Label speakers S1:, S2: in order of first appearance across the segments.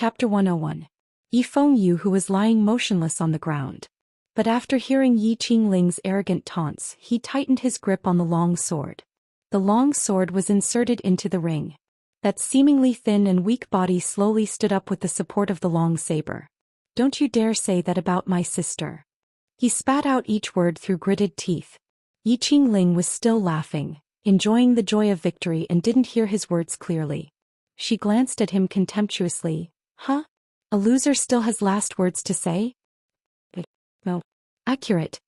S1: Chapter 101. Yi Fengyu, who was lying motionless on the ground. But after hearing Yi Qingling's arrogant taunts, he tightened his grip on the long sword. The long sword was inserted into the ring. That seemingly thin and weak body slowly stood up with the support of the long saber. "Don't you dare say that about my sister." He spat out each word through gritted teeth. Yi Qingling was still laughing, enjoying the joy of victory, and didn't hear his words clearly. She glanced at him contemptuously. "Huh? A loser still has last words to say?" "No. Accurate.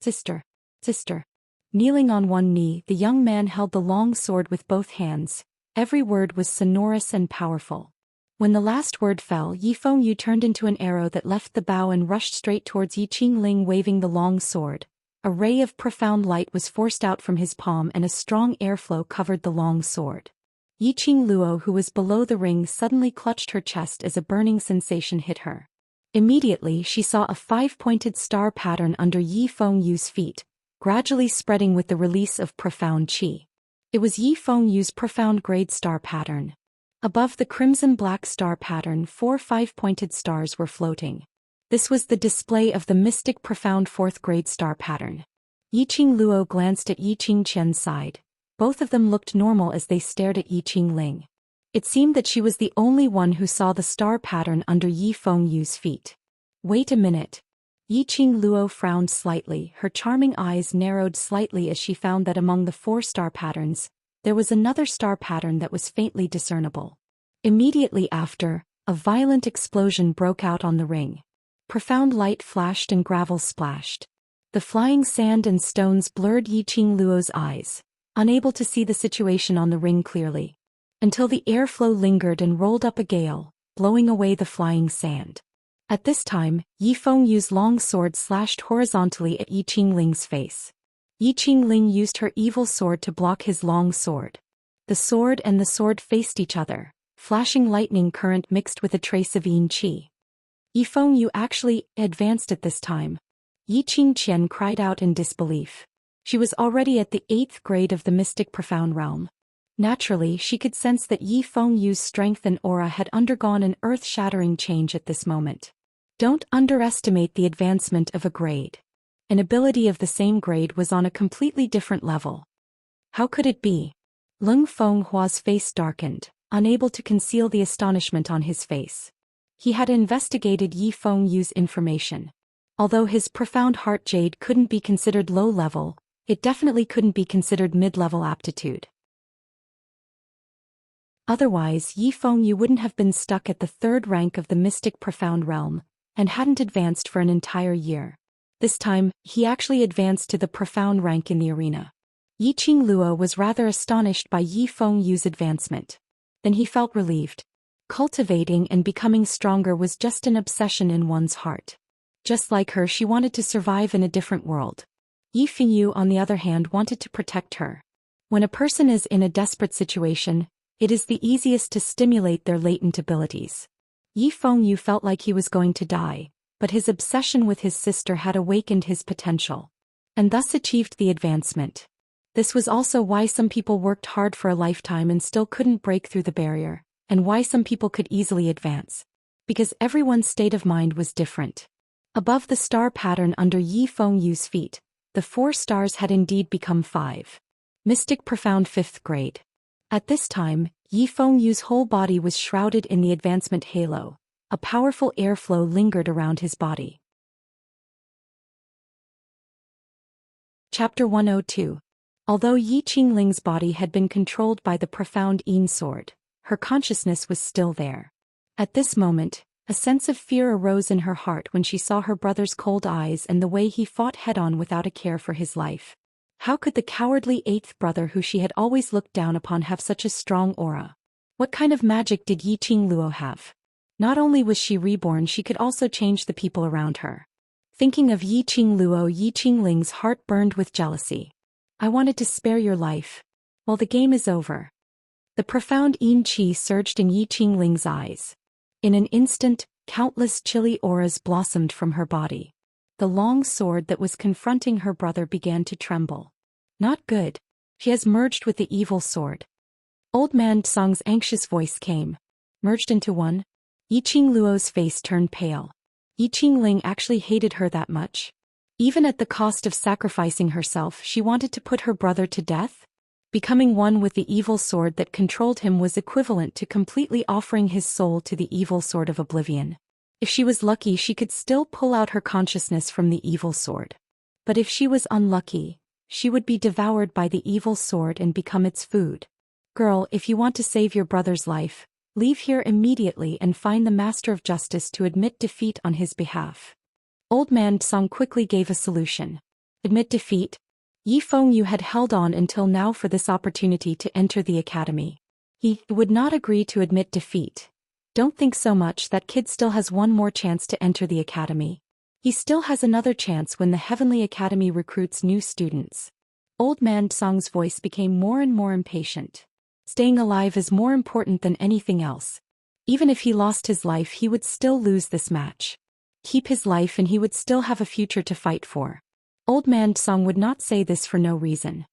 S1: Sister. Kneeling on one knee, the young man held the long sword with both hands. Every word was sonorous and powerful. When the last word fell, Yi Fengyu turned into an arrow that left the bow and rushed straight towards Yi Qingling, waving the long sword. A ray of profound light was forced out from his palm and a strong airflow covered the long sword. Yi Qingluo, who was below the ring, suddenly clutched her chest as a burning sensation hit her. Immediately she saw a 5-pointed star pattern under Yi Fengyu's feet, gradually spreading with the release of profound qi. It was Yi Fengyu's profound grade star pattern. Above the crimson-black star pattern, 4 5-pointed stars were floating. This was the display of the mystic profound 4th-grade star pattern. Yi Qingluo glanced at Yi Qingqian's side. Both of them looked normal as they stared at Yi Qingling. It seemed that she was the only one who saw the star pattern under Yi Fengyu's feet. "Wait a minute." Yi Qingluo frowned slightly. Her charming eyes narrowed slightly as she found that among the 4 star patterns, there was another star pattern that was faintly discernible. Immediately after, a violent explosion broke out on the ring. Profound light flashed and gravel splashed. The flying sand and stones blurred Yi Qingluo's eyes, unable to see the situation on the ring clearly, until the airflow lingered and rolled up a gale, blowing away the flying sand. At this time, Yi Fengyu's long sword slashed horizontally at Yi Qingling's face. Yi Qingling used her evil sword to block his long sword. The sword and the sword faced each other, flashing lightning current mixed with a trace of yin qi. Yi Fengyu actually advanced at this time. Yi Qingqian cried out in disbelief. She was already at the 8th grade of the mystic profound realm. Naturally, she could sense that Yi Fengyu's strength and aura had undergone an earth-shattering change at this moment. Don't underestimate the advancement of a grade. An ability of the same grade was on a completely different level. How could it be? Leng Fenghua's face darkened, unable to conceal the astonishment on his face. He had investigated Yi Fengyu's information. Although his profound heart jade couldn't be considered low-level, it definitely couldn't be considered mid-level aptitude. Otherwise, Yi Fengyu wouldn't have been stuck at the 3rd rank of the mystic profound realm, and hadn't advanced for an entire year. This time, he actually advanced to the profound rank in the arena. Yi Qingluo was rather astonished by Yi Fengyu's advancement. Then he felt relieved. Cultivating and becoming stronger was just an obsession in one's heart. Just like her, she wanted to survive in a different world. Yi Fengyu, on the other hand, wanted to protect her. When a person is in a desperate situation, it is the easiest to stimulate their latent abilities. Yi Fengyu felt like he was going to die, but his obsession with his sister had awakened his potential, and thus achieved the advancement. This was also why some people worked hard for a lifetime and still couldn't break through the barrier, and why some people could easily advance. Because everyone's state of mind was different. Above the star pattern under Yi Fengyu's feet, the 4 stars had indeed become 5. Mystic profound 5th grade. At this time, Yi Fengyu's whole body was shrouded in the advancement halo. A powerful airflow lingered around his body. Chapter 102. Although Yi Qingling's body had been controlled by the profound yin sword, her consciousness was still there. At this moment, a sense of fear arose in her heart when she saw her brother's cold eyes and the way he fought head-on without a care for his life. How could the cowardly 8th brother who she had always looked down upon have such a strong aura? What kind of magic did Yi Qingluo have? Not only was she reborn, she could also change the people around her. Thinking of Yi Qingluo, Yi Qingling's heart burned with jealousy. "I wanted to spare your life. Well, the game is over." The profound yin qi surged in Yi Qingling's eyes. In an instant, countless chilly auras blossomed from her body. The long sword that was confronting her brother began to tremble. Not good. She has merged with the evil sword. Old man Tsang's anxious voice came. merged into one? Yiqing Luo's face turned pale. Yiqing Ling actually hated her that much? Even at the cost of sacrificing herself, she wanted to put her brother to death? Becoming one with the evil sword that controlled him was equivalent to completely offering his soul to the evil sword of oblivion. If she was lucky, she could still pull out her consciousness from the evil sword. But if she was unlucky, she would be devoured by the evil sword and become its food. Girl, if you want to save your brother's life, leave here immediately and find the Master of Justice to admit defeat on his behalf. Old Man Song quickly gave a solution. Admit defeat? Yi Fengyu had held on until now for this opportunity to enter the academy. He would not agree to admit defeat. Don't think so much, that kid still has one more chance to enter the academy. He still has another chance when the Heavenly Academy recruits new students. Old Man Song's voice became more and more impatient. Staying alive is more important than anything else. Even if he lost his life, he would still lose this match. Keep his life and he would still have a future to fight for. Old Man Song would not say this for no reason.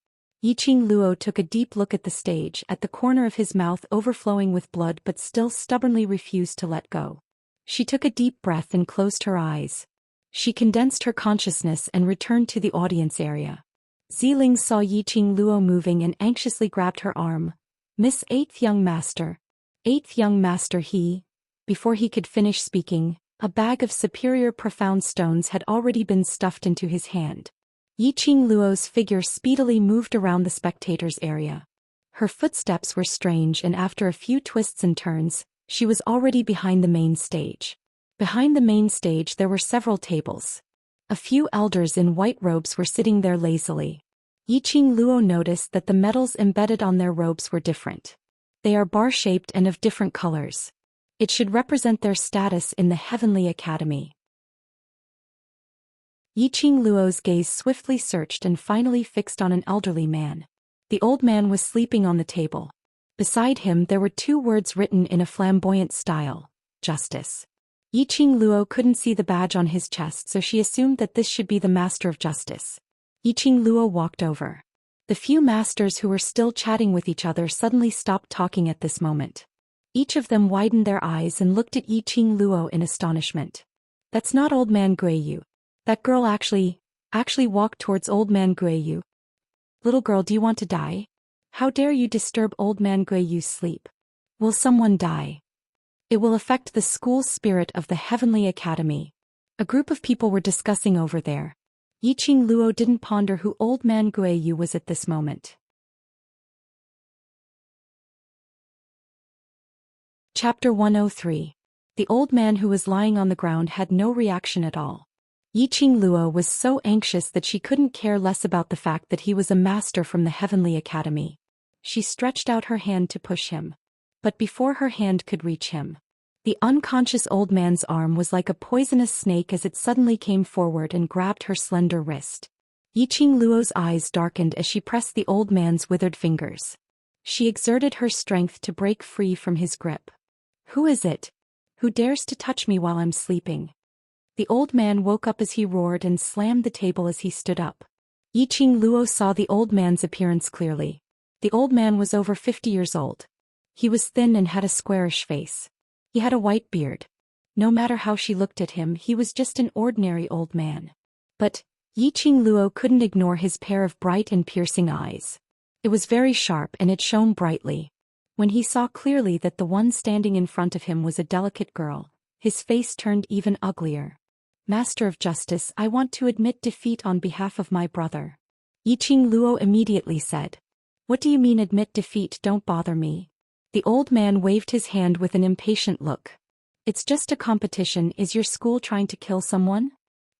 S1: Yiqing Luo took a deep look at the stage, at the corner of his mouth overflowing with blood, but still stubbornly refused to let go. She took a deep breath and closed her eyes. She condensed her consciousness and returned to the audience area. Ziling saw Yiqing Luo moving and anxiously grabbed her arm. Miss Eighth Young Master. Eighth Young Master. Before he could finish speaking, a bag of superior profound stones had already been stuffed into his hand. Yiqing Luo's figure speedily moved around the spectators' area. Her footsteps were strange, and after a few twists and turns, she was already behind the main stage. Behind the main stage there were several tables. A few elders in white robes were sitting there lazily. Yiqing Luo noticed that the metals embedded on their robes were different. They are bar-shaped and of different colors. It should represent their status in the Heavenly Academy. Yiqing Luo's gaze swiftly searched and finally fixed on an elderly man. The old man was sleeping on the table. Beside him there were two words written in a flamboyant style: Justice. Yiqing Luo couldn't see the badge on his chest, so she assumed that this should be the Master of Justice. Yiqing Luo walked over. The few masters who were still chatting with each other suddenly stopped talking at this moment. Each of them widened their eyes and looked at Yiqing Luo in astonishment. That's not Old Man Guiyu. That girl actually walked towards Old Man Guiyu. Little girl, do you want to die? How dare you disturb Old Man Guiyu's sleep? Will someone die? It will affect the school spirit of the Heavenly Academy. A group of people were discussing over there. Yiqing Luo didn't ponder who Old Man Guiyu was at this moment. Chapter 103. The old man who was lying on the ground had no reaction at all. Yiqing Luo was so anxious that she couldn't care less about the fact that he was a master from the Heavenly Academy. She stretched out her hand to push him. But before her hand could reach him, the unconscious old man's arm was like a poisonous snake as it suddenly came forward and grabbed her slender wrist. Yiqing Luo's eyes darkened as she pressed the old man's withered fingers. She exerted her strength to break free from his grip. Who is it? Who dares to touch me while I'm sleeping? The old man woke up as he roared and slammed the table as he stood up. Yiqing Luo saw the old man's appearance clearly. The old man was over 50 years old. He was thin and had a squarish face. He had a white beard. No matter how she looked at him, he was just an ordinary old man. But Yiqing Luo couldn't ignore his pair of bright and piercing eyes. It was very sharp and it shone brightly. When he saw clearly that the one standing in front of him was a delicate girl, his face turned even uglier. Master of Justice, I want to admit defeat on behalf of my brother. Yiqing Luo immediately said. What do you mean admit defeat? Don't bother me. The old man waved his hand with an impatient look. It's just a competition. Is your school trying to kill someone?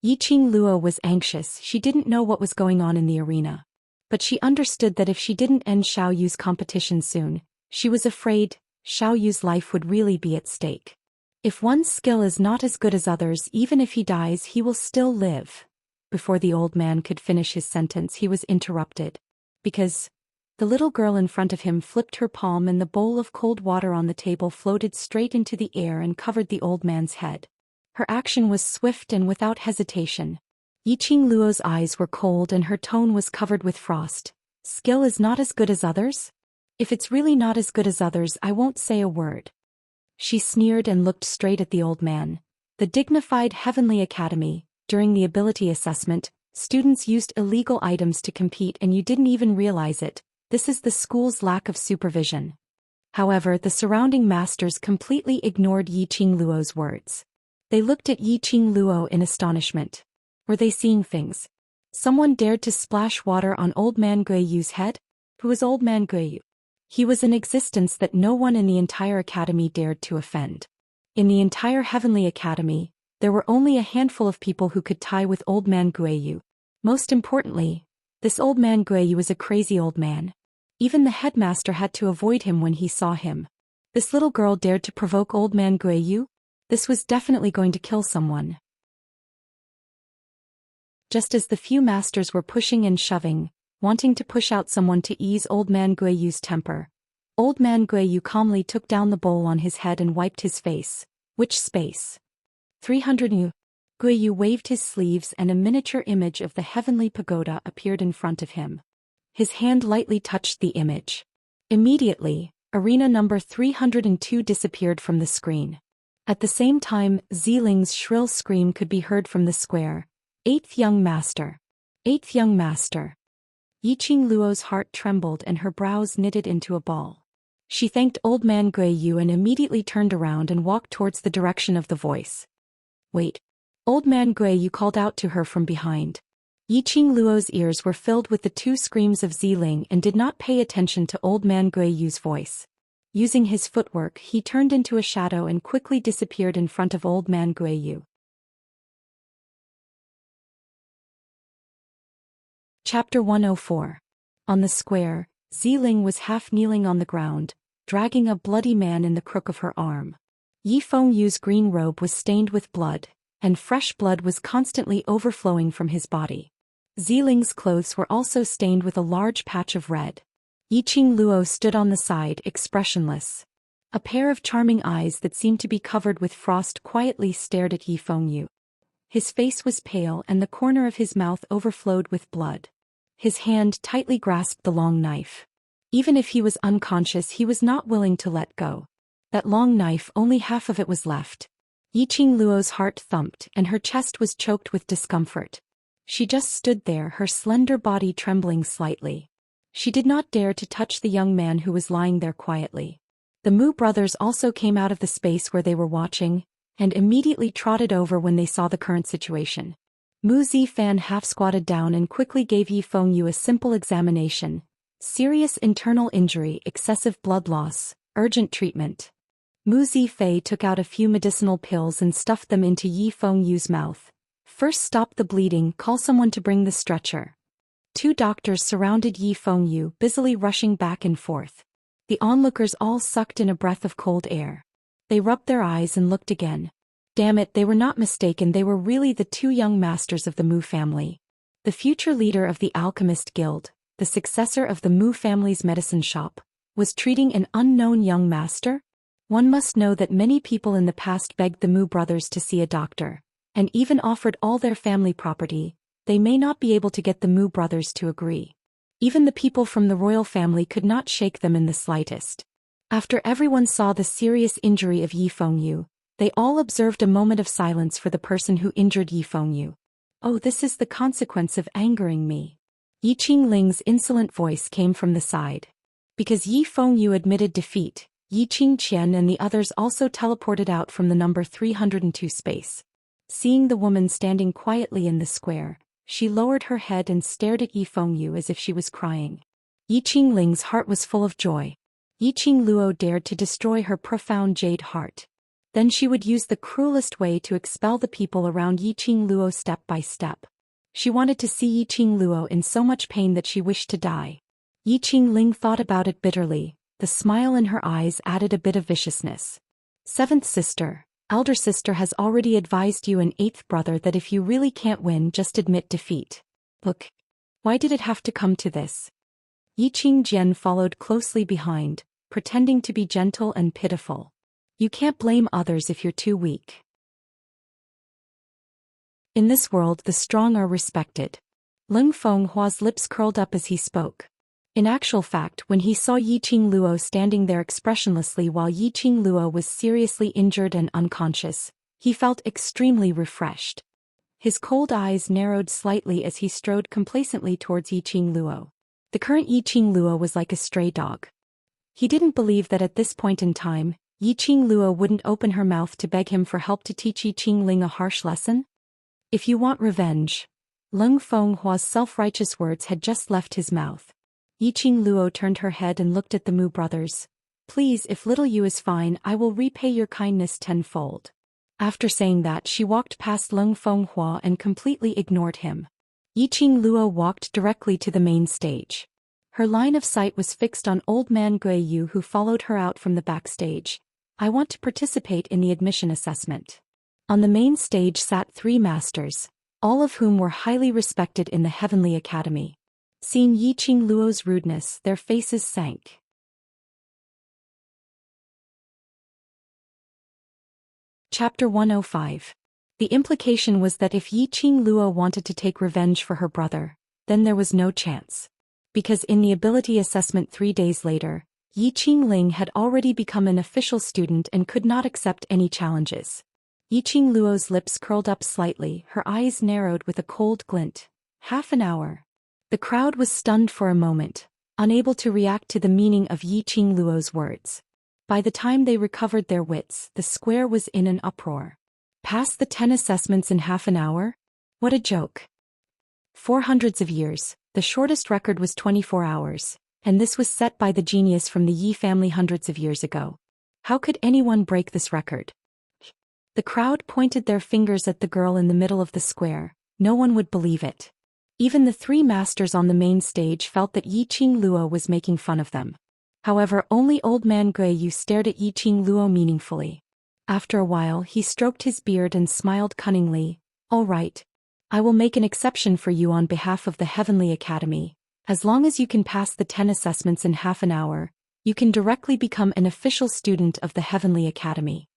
S1: Yiqing Luo was anxious. She didn't know what was going on in the arena. But she understood that if she didn't end Xiao Yu's competition soon, she was afraid Xiao Yu's life would really be at stake. If one's skill is not as good as others, even if he dies, he will still live. Before the old man could finish his sentence, he was interrupted. Because the little girl in front of him flipped her palm and the bowl of cold water on the table floated straight into the air and covered the old man's head. Her action was swift and without hesitation. Yiqing Luo's eyes were cold and her tone was covered with frost. Skill is not as good as others? If it's really not as good as others, I won't say a word. She sneered and looked straight at the old man. The dignified Heavenly Academy, during the ability assessment, students used illegal items to compete and you didn't even realize it. This is the school's lack of supervision. However, the surrounding masters completely ignored Yi Qingluo's words. They looked at Yi Qingluo in astonishment. Were they seeing things? Someone dared to splash water on Old Man Guiyu's head? Who was Old Man Guiyu? He was an existence that no one in the entire academy dared to offend. In the entire Heavenly Academy, there were only a handful of people who could tie with Old Man Guiyu. Most importantly, this Old Man Guiyu was a crazy old man. Even the headmaster had to avoid him when he saw him. This little girl dared to provoke Old Man Guiyu? This was definitely going to kill someone. Just as the few masters were pushing and shoving, wanting to push out someone to ease Old Man Guiyu's temper, Old Man Guiyu calmly took down the bowl on his head and wiped his face. Which space? 300 Yu. Guiyu waved his sleeves and a miniature image of the heavenly pagoda appeared in front of him. His hand lightly touched the image. Immediately, arena number 302 disappeared from the screen. At the same time, Ziling's shrill scream could be heard from the square. Eighth young master. Eighth young master. Yi Qingluo's heart trembled and her brows knitted into a ball. She thanked Old Man Guiyu and immediately turned around and walked towards the direction of the voice. Wait. Old Man Guiyu called out to her from behind. Yi Qingluo's ears were filled with the two screams of Ziling and did not pay attention to Old Man Guiyu's voice. Using his footwork, he turned into a shadow and quickly disappeared in front of Old Man Guiyu. Chapter 104. On the square, Ziling was half kneeling on the ground, dragging a bloody man in the crook of her arm. Yi Fengyu's green robe was stained with blood, and fresh blood was constantly overflowing from his body. Ziling's clothes were also stained with a large patch of red. Yi Qingluo stood on the side, expressionless. A pair of charming eyes that seemed to be covered with frost quietly stared at Yi Fengyu. His face was pale and the corner of his mouth overflowed with blood. His hand tightly grasped the long knife. Even if he was unconscious, he was not willing to let go. That long knife, only half of it was left. Yi Qingluo's heart thumped and her chest was choked with discomfort. She just stood there, her slender body trembling slightly. She did not dare to touch the young man who was lying there quietly. The Mu brothers also came out of the space where they were watching, and immediately trotted over when they saw the current situation. Mu Zifan half-squatted down and quickly gave Yi Fengyu a simple examination. Serious internal injury, excessive blood loss, urgent treatment. Mu Zifei took out a few medicinal pills and stuffed them into Yi Fengyu's mouth. First stop the bleeding, call someone to bring the stretcher. Two doctors surrounded Yi Fengyu, busily rushing back and forth. The onlookers all sucked in a breath of cold air. They rubbed their eyes and looked again. Damn it, they were not mistaken, they were really the two young masters of the Mu family. The future leader of the Alchemist Guild, the successor of the Mu family's medicine shop, was treating an unknown young master? One must know that many people in the past begged the Mu brothers to see a doctor, and even offered all their family property. They may not be able to get the Mu brothers to agree. Even the people from the royal family could not shake them in the slightest. After everyone saw the serious injury of Yi Fengyu, they all observed a moment of silence for the person who injured Yi Fengyu. Oh, this is the consequence of angering me. Yi Qingling's insolent voice came from the side. Because Yi Fengyu admitted defeat, Yi Qingqian and the others also teleported out from the number 302 space. Seeing the woman standing quietly in the square, she lowered her head and stared at Yi Fengyu as if she was crying. Yi Qingling's heart was full of joy. Yi Qingluo dared to destroy her profound jade heart. Then she would use the cruelest way to expel the people around Yi Qingluo step by step. She wanted to see Yi Qingluo in so much pain that she wished to die. Yi Qingling thought about it bitterly. The smile in her eyes added a bit of viciousness. Seventh sister, elder sister has already advised you and eighth brother that if you really can't win, just admit defeat. Look. Why did it have to come to this? Yi Qingjian followed closely behind, pretending to be gentle and pitiful. You can't blame others if you're too weak. In this world, the strong are respected. Leng Fenghua's lips curled up as he spoke. In actual fact, when he saw Yiqing Luo standing there expressionlessly while Yiqing Luo was seriously injured and unconscious, he felt extremely refreshed. His cold eyes narrowed slightly as he strode complacently towards Yiqing Luo. The current Yiqing Luo was like a stray dog. He didn't believe that at this point in time, Yiqing Luo wouldn't open her mouth to beg him for help to teach Yiqing Ling a harsh lesson. If you want revenge. Leng Fenghua's self-righteous words had just left his mouth. Yiqing Luo turned her head and looked at the Mu brothers. Please, if little you is fine, I will repay your kindness tenfold. After saying that, she walked past Leng Fenghua and completely ignored him. Yiqing Luo walked directly to the main stage. Her line of sight was fixed on old man Guiyu, who followed her out from the backstage. I want to participate in the admission assessment. On the main stage sat 3 masters, all of whom were highly respected in the Heavenly Academy. Seeing Yiqing Luo's rudeness, their faces sank. Chapter 105. The implication was that if Yiqing Luo wanted to take revenge for her brother, then there was no chance. Because in the ability assessment 3 days later, Yiqing Ling had already become an official student and could not accept any challenges. Yiqing Luo's lips curled up slightly, her eyes narrowed with a cold glint. Half an hour. The crowd was stunned for a moment, unable to react to the meaning of Yiqing Luo's words. By the time they recovered their wits, the square was in an uproar. Pass the 10 assessments in half an hour? What a joke. For hundreds of years, the shortest record was 24 hours, and this was set by the genius from the Yi family hundreds of years ago. How could anyone break this record? The crowd pointed their fingers at the girl in the middle of the square. No one would believe it. Even the 3 masters on the main stage felt that Yiqing Luo was making fun of them. However, only old man Guiyu stared at Yiqing Luo meaningfully. After a while, he stroked his beard and smiled cunningly. All right. I will make an exception for you on behalf of the Heavenly Academy. As long as you can pass the 10 assessments in half an hour, you can directly become an official student of the Heavenly Academy.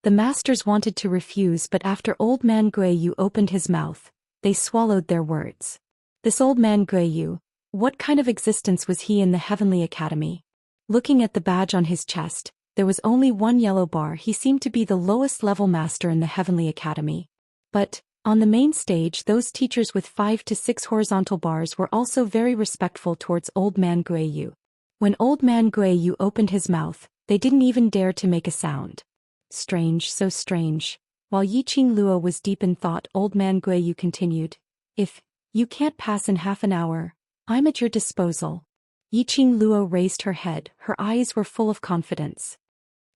S1: The masters wanted to refuse, but after old man Guiyu opened his mouth, they swallowed their words. This old man Guiyu, what kind of existence was he in the Heavenly Academy? Looking at the badge on his chest, there was only 1 yellow bar. He seemed to be the lowest level master in the Heavenly Academy. But, on the main stage, those teachers with 5 to 6 horizontal bars were also very respectful towards old man Guiyu. When old man Guiyu opened his mouth, they didn't even dare to make a sound. Strange, so strange. While Yiqing Luo was deep in thought, old man Guiyu continued. If you can't pass in half an hour, I'm at your disposal. Yiqing Luo raised her head, her eyes were full of confidence.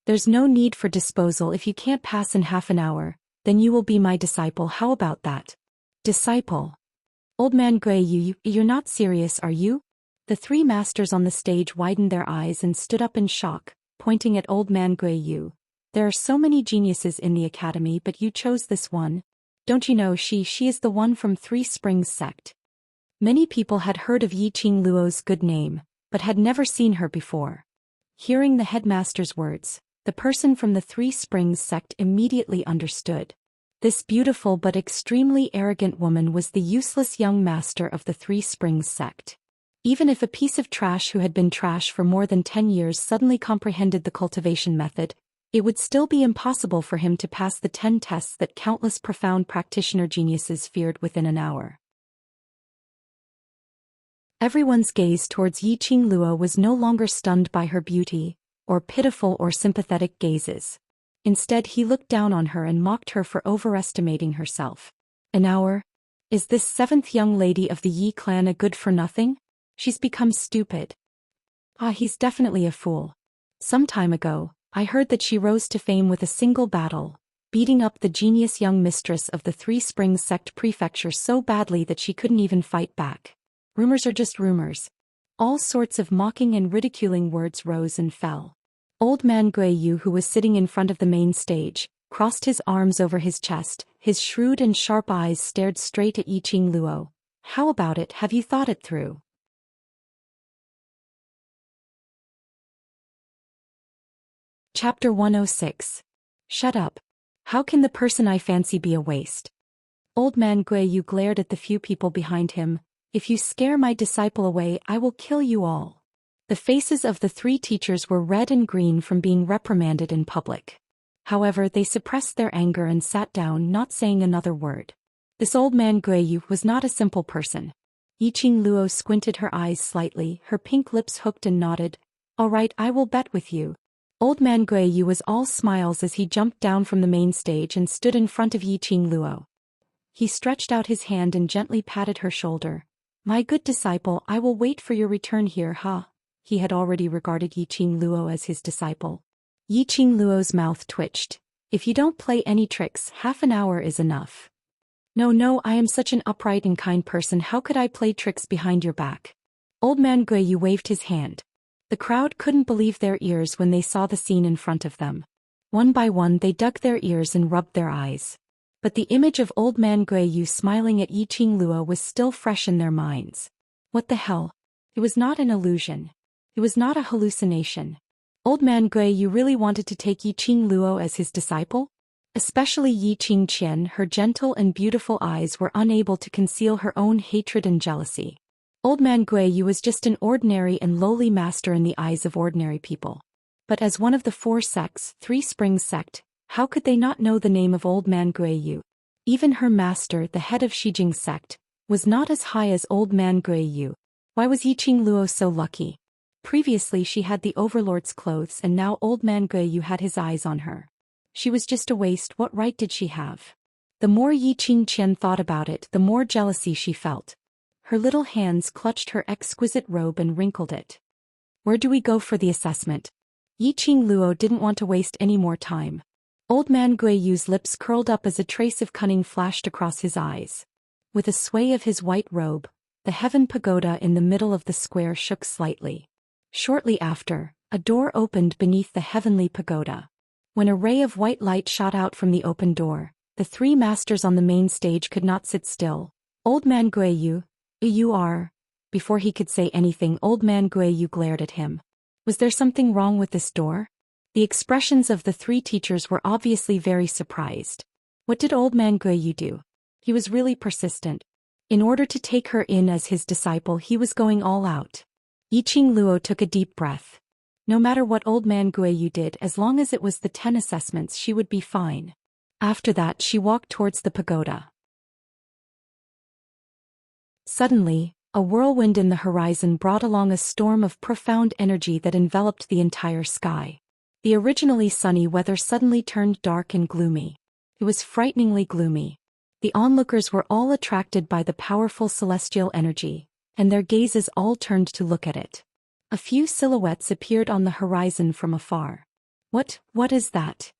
S1: There's no need for disposal. If you can't pass in half an hour, then you will be my disciple. How about that? Disciple? Old man Guiyu, you're not serious, are you? The 3 masters on the stage widened their eyes and stood up in shock, pointing at old man Guiyu. There are so many geniuses in the academy, but you chose this one. Don't you know she is the one from 3 Springs sect? Many people had heard of Yiqing Luo's good name, but had never seen her before. Hearing the headmaster's words, the person from the 3 Springs sect immediately understood. This beautiful but extremely arrogant woman was the useless young master of the 3 Springs sect. Even if a piece of trash who had been trash for more than 10 years suddenly comprehended the cultivation method, it would still be impossible for him to pass the 10 tests that countless profound practitioner geniuses feared within an hour. Everyone's gaze towards Yiqing Luo was no longer stunned by her beauty, or pitiful or sympathetic gazes. Instead, he looked down on her and mocked her for overestimating herself. An hour? Is this 7th young lady of the Yi clan a good-for-nothing? She's become stupid. Ah, he's definitely a fool. Some time ago, I heard that she rose to fame with a single battle, beating up the genius young mistress of the 3 Springs sect prefecture so badly that she couldn't even fight back. Rumors are just rumors. All sorts of mocking and ridiculing words rose and fell. Old man Guiyu, who was sitting in front of the main stage, crossed his arms over his chest, his shrewd and sharp eyes stared straight at Yiqing Luo. How about it? Have you thought it through? Chapter 106. Shut up. How can the person I fancy be a waste? Old man Guiyu glared at the few people behind him. If you scare my disciple away, I will kill you all. The faces of the three teachers were red and green from being reprimanded in public. However, they suppressed their anger and sat down, not saying another word. This old man Guiyu was not a simple person. Yiqing Luo squinted her eyes slightly, her pink lips hooked and nodded. All right, I will bet with you. Old man Guiyu was all smiles as he jumped down from the main stage and stood in front of Yiqing Luo. He stretched out his hand and gently patted her shoulder. My good disciple, I will wait for your return here, ha. He had already regarded Yiqing Luo as his disciple. Yiqing Luo's mouth twitched. If you don't play any tricks, half an hour is enough. No, I am such an upright and kind person, how could I play tricks behind your back? Old man Guiyu waved his hand. The crowd couldn't believe their ears when they saw the scene in front of them. One by one they dug their ears and rubbed their eyes. But the image of old man Guiyu smiling at Yiqing Luo was still fresh in their minds. What the hell? It was not an illusion. It was not a hallucination. Old man Guiyu really wanted to take Yiqing Luo as his disciple? Especially Yiqing Qian, her gentle and beautiful eyes were unable to conceal her own hatred and jealousy. Old man Guiyu was just an ordinary and lowly master in the eyes of ordinary people. But as one of the four sects, Three Springs sect, how could they not know the name of old man Guiyu? Even her master, the head of Shijing sect, was not as high as old man Guiyu. Why was Yiqing Luo so lucky? Previously she had the overlord's clothes and now old man Guiyu had his eyes on her. She was just a waste, what right did she have? The more Yiqing Qian thought about it, the more jealousy she felt. Her little hands clutched her exquisite robe and wrinkled it. Where do we go for the assessment? Yiqing Luo didn't want to waste any more time. Old man Guiyu's lips curled up as a trace of cunning flashed across his eyes. With a sway of his white robe, the heaven pagoda in the middle of the square shook slightly. Shortly after, a door opened beneath the heavenly pagoda. When a ray of white light shot out from the open door, the three masters on the main stage could not sit still. Old man Guiyu, you are... Before he could say anything, old man Guiyu glared at him. Was there something wrong with this door? The expressions of the three teachers were obviously very surprised. What did old man Guiyu do? He was really persistent. In order to take her in as his disciple, he was going all out. Yiqing Luo took a deep breath. No matter what old man Guiyu did, as long as it was the 10 assessments, she would be fine. After that, she walked towards the pagoda. Suddenly, a whirlwind in the horizon brought along a storm of profound energy that enveloped the entire sky. The originally sunny weather suddenly turned dark and gloomy. It was frighteningly gloomy. The onlookers were all attracted by the powerful celestial energy, and their gazes all turned to look at it. A few silhouettes appeared on the horizon from afar. What is that?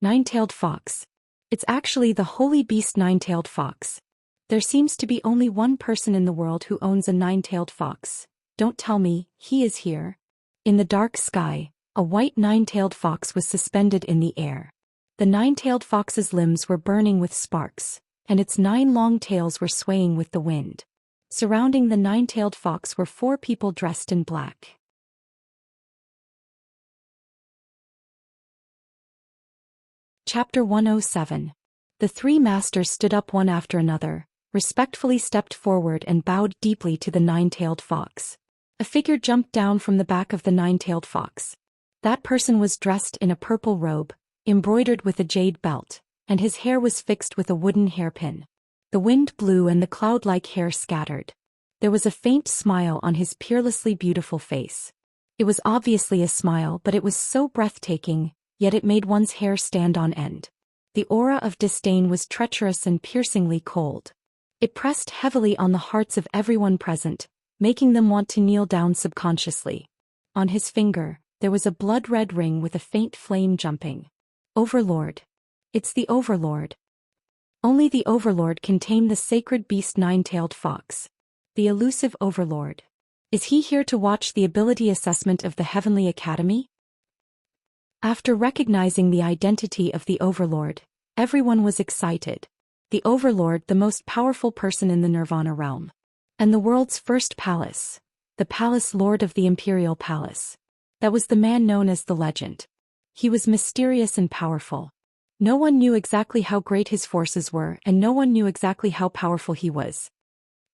S1: Nine-tailed fox. It's actually the holy beast nine-tailed fox. There seems to be only one person in the world who owns a nine-tailed fox. Don't tell me, he is here. In the dark sky, a white nine-tailed fox was suspended in the air. The nine-tailed fox's limbs were burning with sparks, and its 9 long tails were swaying with the wind. Surrounding the nine-tailed fox were 4 people dressed in black. Chapter 107. The 3 masters stood up one after another, respectfully stepped forward and bowed deeply to the nine-tailed fox. A figure jumped down from the back of the nine-tailed fox. That person was dressed in a purple robe, embroidered with a jade belt, and his hair was fixed with a wooden hairpin. The wind blew and the cloud-like hair scattered. There was a faint smile on his peerlessly beautiful face. It was obviously a smile, but it was so breathtaking, yet it made one's hair stand on end. The aura of disdain was treacherous and piercingly cold. It pressed heavily on the hearts of everyone present, making them want to kneel down subconsciously. On his finger, there was a blood-red ring with a faint flame jumping. Overlord. It's the Overlord. Only the Overlord can tame the sacred beast nine-tailed fox. The elusive Overlord. Is he here to watch the ability assessment of the Heavenly Academy? After recognizing the identity of the Overlord, everyone was excited. The Overlord, the most powerful person in the Nirvana realm. And the world's first palace. The Palace Lord of the Imperial Palace. That was the man known as the Legend. He was mysterious and powerful. No one knew exactly how great his forces were, and no one knew exactly how powerful he was.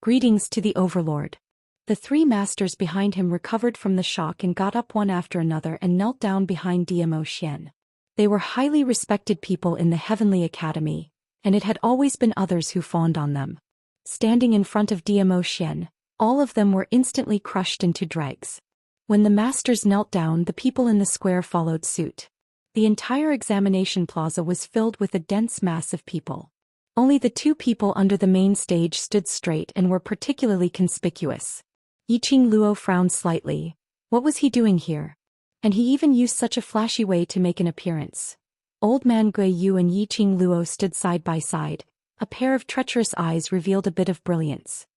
S1: Greetings to the Overlord. The three masters behind him recovered from the shock and got up one after another and knelt down behind Zhou Xian. They were highly respected people in the Heavenly Academy, and it had always been others who fawned on them. Standing in front of Zhou Xian, all of them were instantly crushed into dregs. When the masters knelt down, the people in the square followed suit. The entire examination plaza was filled with a dense mass of people. Only the two people under the main stage stood straight and were particularly conspicuous. Yiqing Luo frowned slightly. What was he doing here? And he even used such a flashy way to make an appearance. Old man Gui Yu and Yiqing Luo stood side by side. A pair of treacherous eyes revealed a bit of brilliance.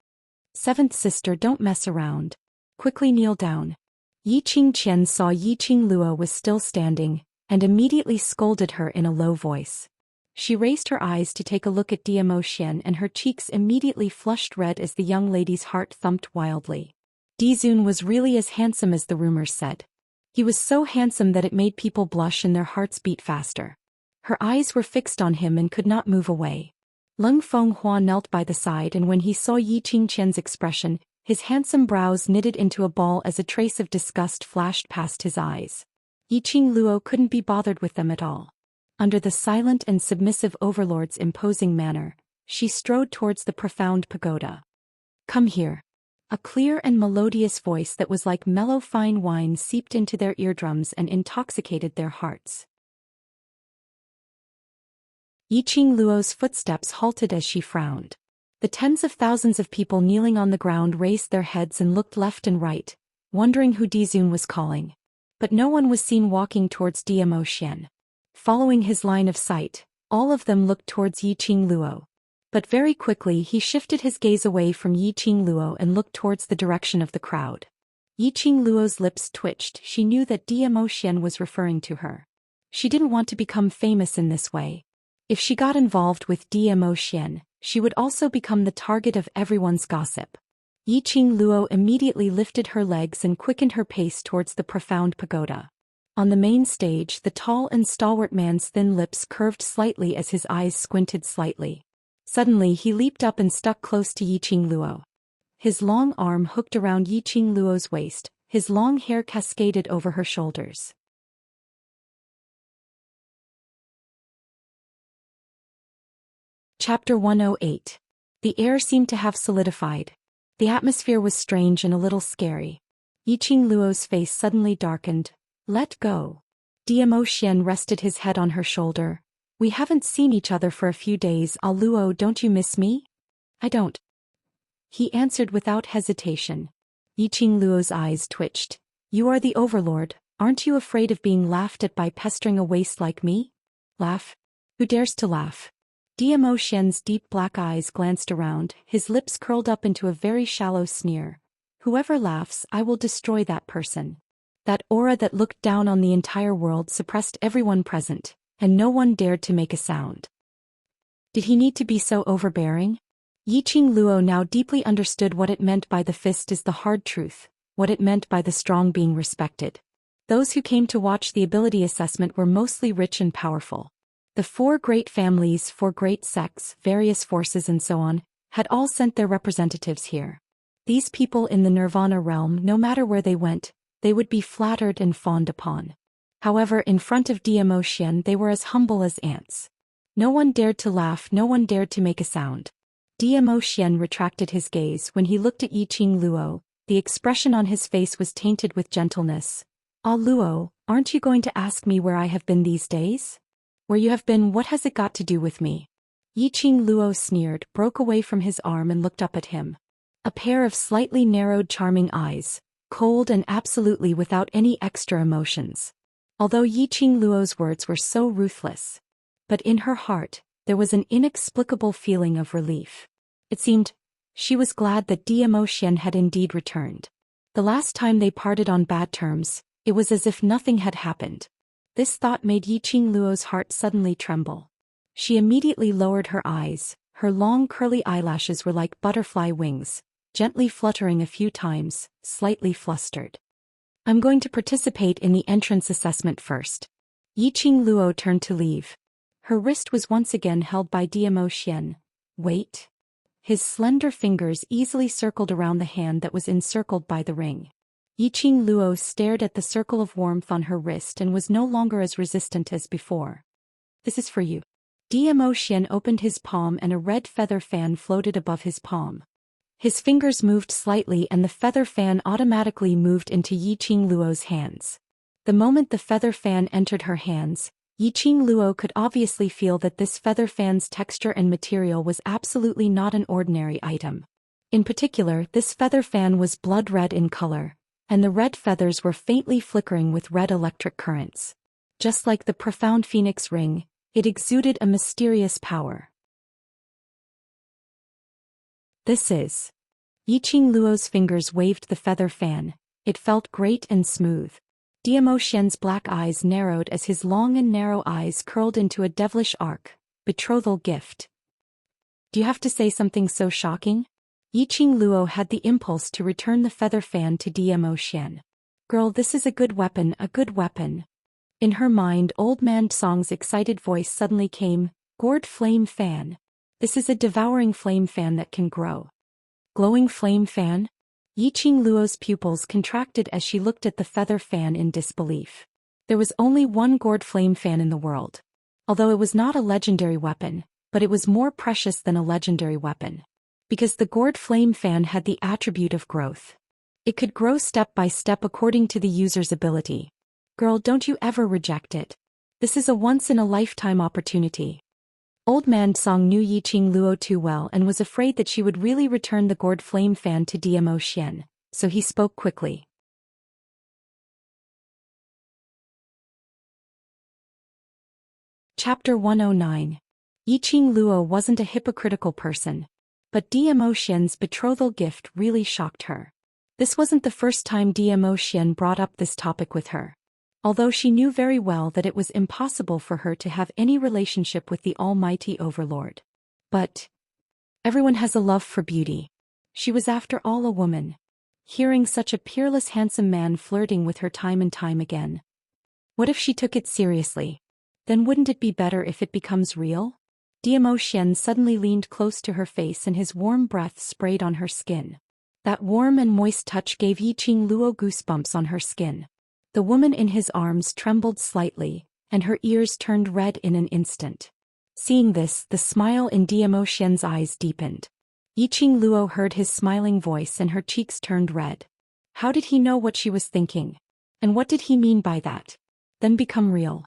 S1: Seventh sister, don't mess around. Quickly kneel down. Yiqing Qian saw Yiqing Luo was still standing, and immediately scolded her in a low voice. She raised her eyes to take a look at Zhou Xian and her cheeks immediately flushed red as the young lady's heart thumped wildly. Dizun was really as handsome as the rumors said. He was so handsome that it made people blush and their hearts beat faster. Her eyes were fixed on him and could not move away. Leng Fenghua knelt by the side, and when he saw Yiqing Qian's expression, his handsome brows knitted into a ball as a trace of disgust flashed past his eyes. Yiqing Luo couldn't be bothered with them at all. Under the silent and submissive overlord's imposing manner, she strode towards the profound pagoda. Come here. A clear and melodious voice that was like mellow fine wine seeped into their eardrums and intoxicated their hearts. Yiqing Luo's footsteps halted as she frowned. The tens of thousands of people kneeling on the ground raised their heads and looked left and right, wondering who Dizun was calling. But no one was seen walking towards Zhou Xian. Following his line of sight, all of them looked towards Yiqing Luo. But very quickly he shifted his gaze away from Yiqing Luo and looked towards the direction of the crowd. Yiqing Luo's lips twitched. She knew that Zhou Xian was referring to her. She didn't want to become famous in this way. If she got involved with Zhou Xian, she would also become the target of everyone's gossip. Yiqing Luo immediately lifted her legs and quickened her pace towards the profound pagoda. On the main stage, the tall and stalwart man's thin lips curved slightly as his eyes squinted slightly. Suddenly he leaped up and stuck close to Yiqing Luo. His long arm hooked around Yiqing Luo's waist, his long hair cascaded over her shoulders. Chapter 108. The air seemed to have solidified. The atmosphere was strange and a little scary. Yiqing Luo's face suddenly darkened. Let go. Zhou Xian rested his head on her shoulder. We haven't seen each other for a few days. Luo, don't you miss me? I don't. He answered without hesitation. Yiqing Luo's eyes twitched. You are the overlord, aren't you afraid of being laughed at by pestering a waste like me? Laugh? Who dares to laugh? Zhou Xian's deep black eyes glanced around, his lips curled up into a very shallow sneer. Whoever laughs, I will destroy that person. That aura that looked down on the entire world suppressed everyone present, and no one dared to make a sound. Did he need to be so overbearing? Yiqing Luo now deeply understood what it meant by the fist is the hard truth, what it meant by the strong being respected. Those who came to watch the ability assessment were mostly rich and powerful. The 4 great families, 4 great sects, various forces and so on, had all sent their representatives here. These people in the Nirvana realm, no matter where they went, they would be flattered and fawned upon. However, in front of Zhou Xian they were as humble as ants. No one dared to laugh, no one dared to make a sound. Zhou Xian retracted his gaze when he looked at Yiqing Luo. The expression on his face was tainted with gentleness. Ah Luo, aren't you going to ask me where I have been these days? Where you have been, what has it got to do with me? Yiqing Luo sneered, broke away from his arm and looked up at him. A pair of slightly narrowed charming eyes, cold and absolutely without any extra emotions. Although Yiqing Luo's words were so ruthless, but in her heart, there was an inexplicable feeling of relief. It seemed, she was glad that Zhou Xian had indeed returned. The last time they parted on bad terms, it was as if nothing had happened. This thought made Yiqing Luo's heart suddenly tremble. She immediately lowered her eyes, her long curly eyelashes were like butterfly wings, gently fluttering a few times, slightly flustered. I'm going to participate in the entrance assessment first. Yiqing Luo turned to leave. Her wrist was once again held by Zhou Xian. Wait. His slender fingers easily circled around the hand that was encircled by the ring. Yiqing Luo stared at the circle of warmth on her wrist and was no longer as resistant as before. "This is for you." Zhou Xian opened his palm and a red feather fan floated above his palm. His fingers moved slightly and the feather fan automatically moved into Yiqing Luo's hands. The moment the feather fan entered her hands, Yiqing Luo could obviously feel that this feather fan's texture and material was absolutely not an ordinary item. In particular, this feather fan was blood red in color, and the red feathers were faintly flickering with red electric currents. Just like the profound phoenix ring, it exuded a mysterious power. "This is." Yiqing Luo's fingers waved the feather fan. It felt great and smooth. Zhou Xian's black eyes narrowed as his long and narrow eyes curled into a devilish arc. "Betrothal gift. Do you have to say something so shocking?" Yiqing Luo had the impulse to return the feather fan to Zhou Xian. "Girl, this is a good weapon, a good weapon." In her mind, Old Man Song's excited voice suddenly came, "Gourd flame fan. This is a devouring flame fan that can grow." Glowing flame fan? Yiqing Luo's pupils contracted as she looked at the feather fan in disbelief. There was only one gourd flame fan in the world. Although it was not a legendary weapon, but it was more precious than a legendary weapon. Because the gourd flame fan had the attribute of growth. It could grow step by step according to the user's ability. Girl, don't you ever reject it. This is a once-in-a-lifetime opportunity. Old Man Song knew Yiqing Luo too well and was afraid that she would really return the gourd flame fan to Zhou Xian, so he spoke quickly. Chapter 109. Yiqing Luo wasn't a hypocritical person. But Zhou Xian's betrothal gift really shocked her. This wasn't the first time Zhou Xian brought up this topic with her. Although she knew very well that it was impossible for her to have any relationship with the almighty overlord. But everyone has a love for beauty. She was after all a woman. Hearing such a peerless handsome man flirting with her time and time again. What if she took it seriously? Then wouldn't it be better if it becomes real? Zhou Xian suddenly leaned close to her face and his warm breath sprayed on her skin. That warm and moist touch gave Yiqing Luo goosebumps on her skin. The woman in his arms trembled slightly, and her ears turned red in an instant. Seeing this, the smile in Zhou Xian's eyes deepened. Yiqing Luo heard his smiling voice and her cheeks turned red. How did he know what she was thinking? And what did he mean by that? Then become real.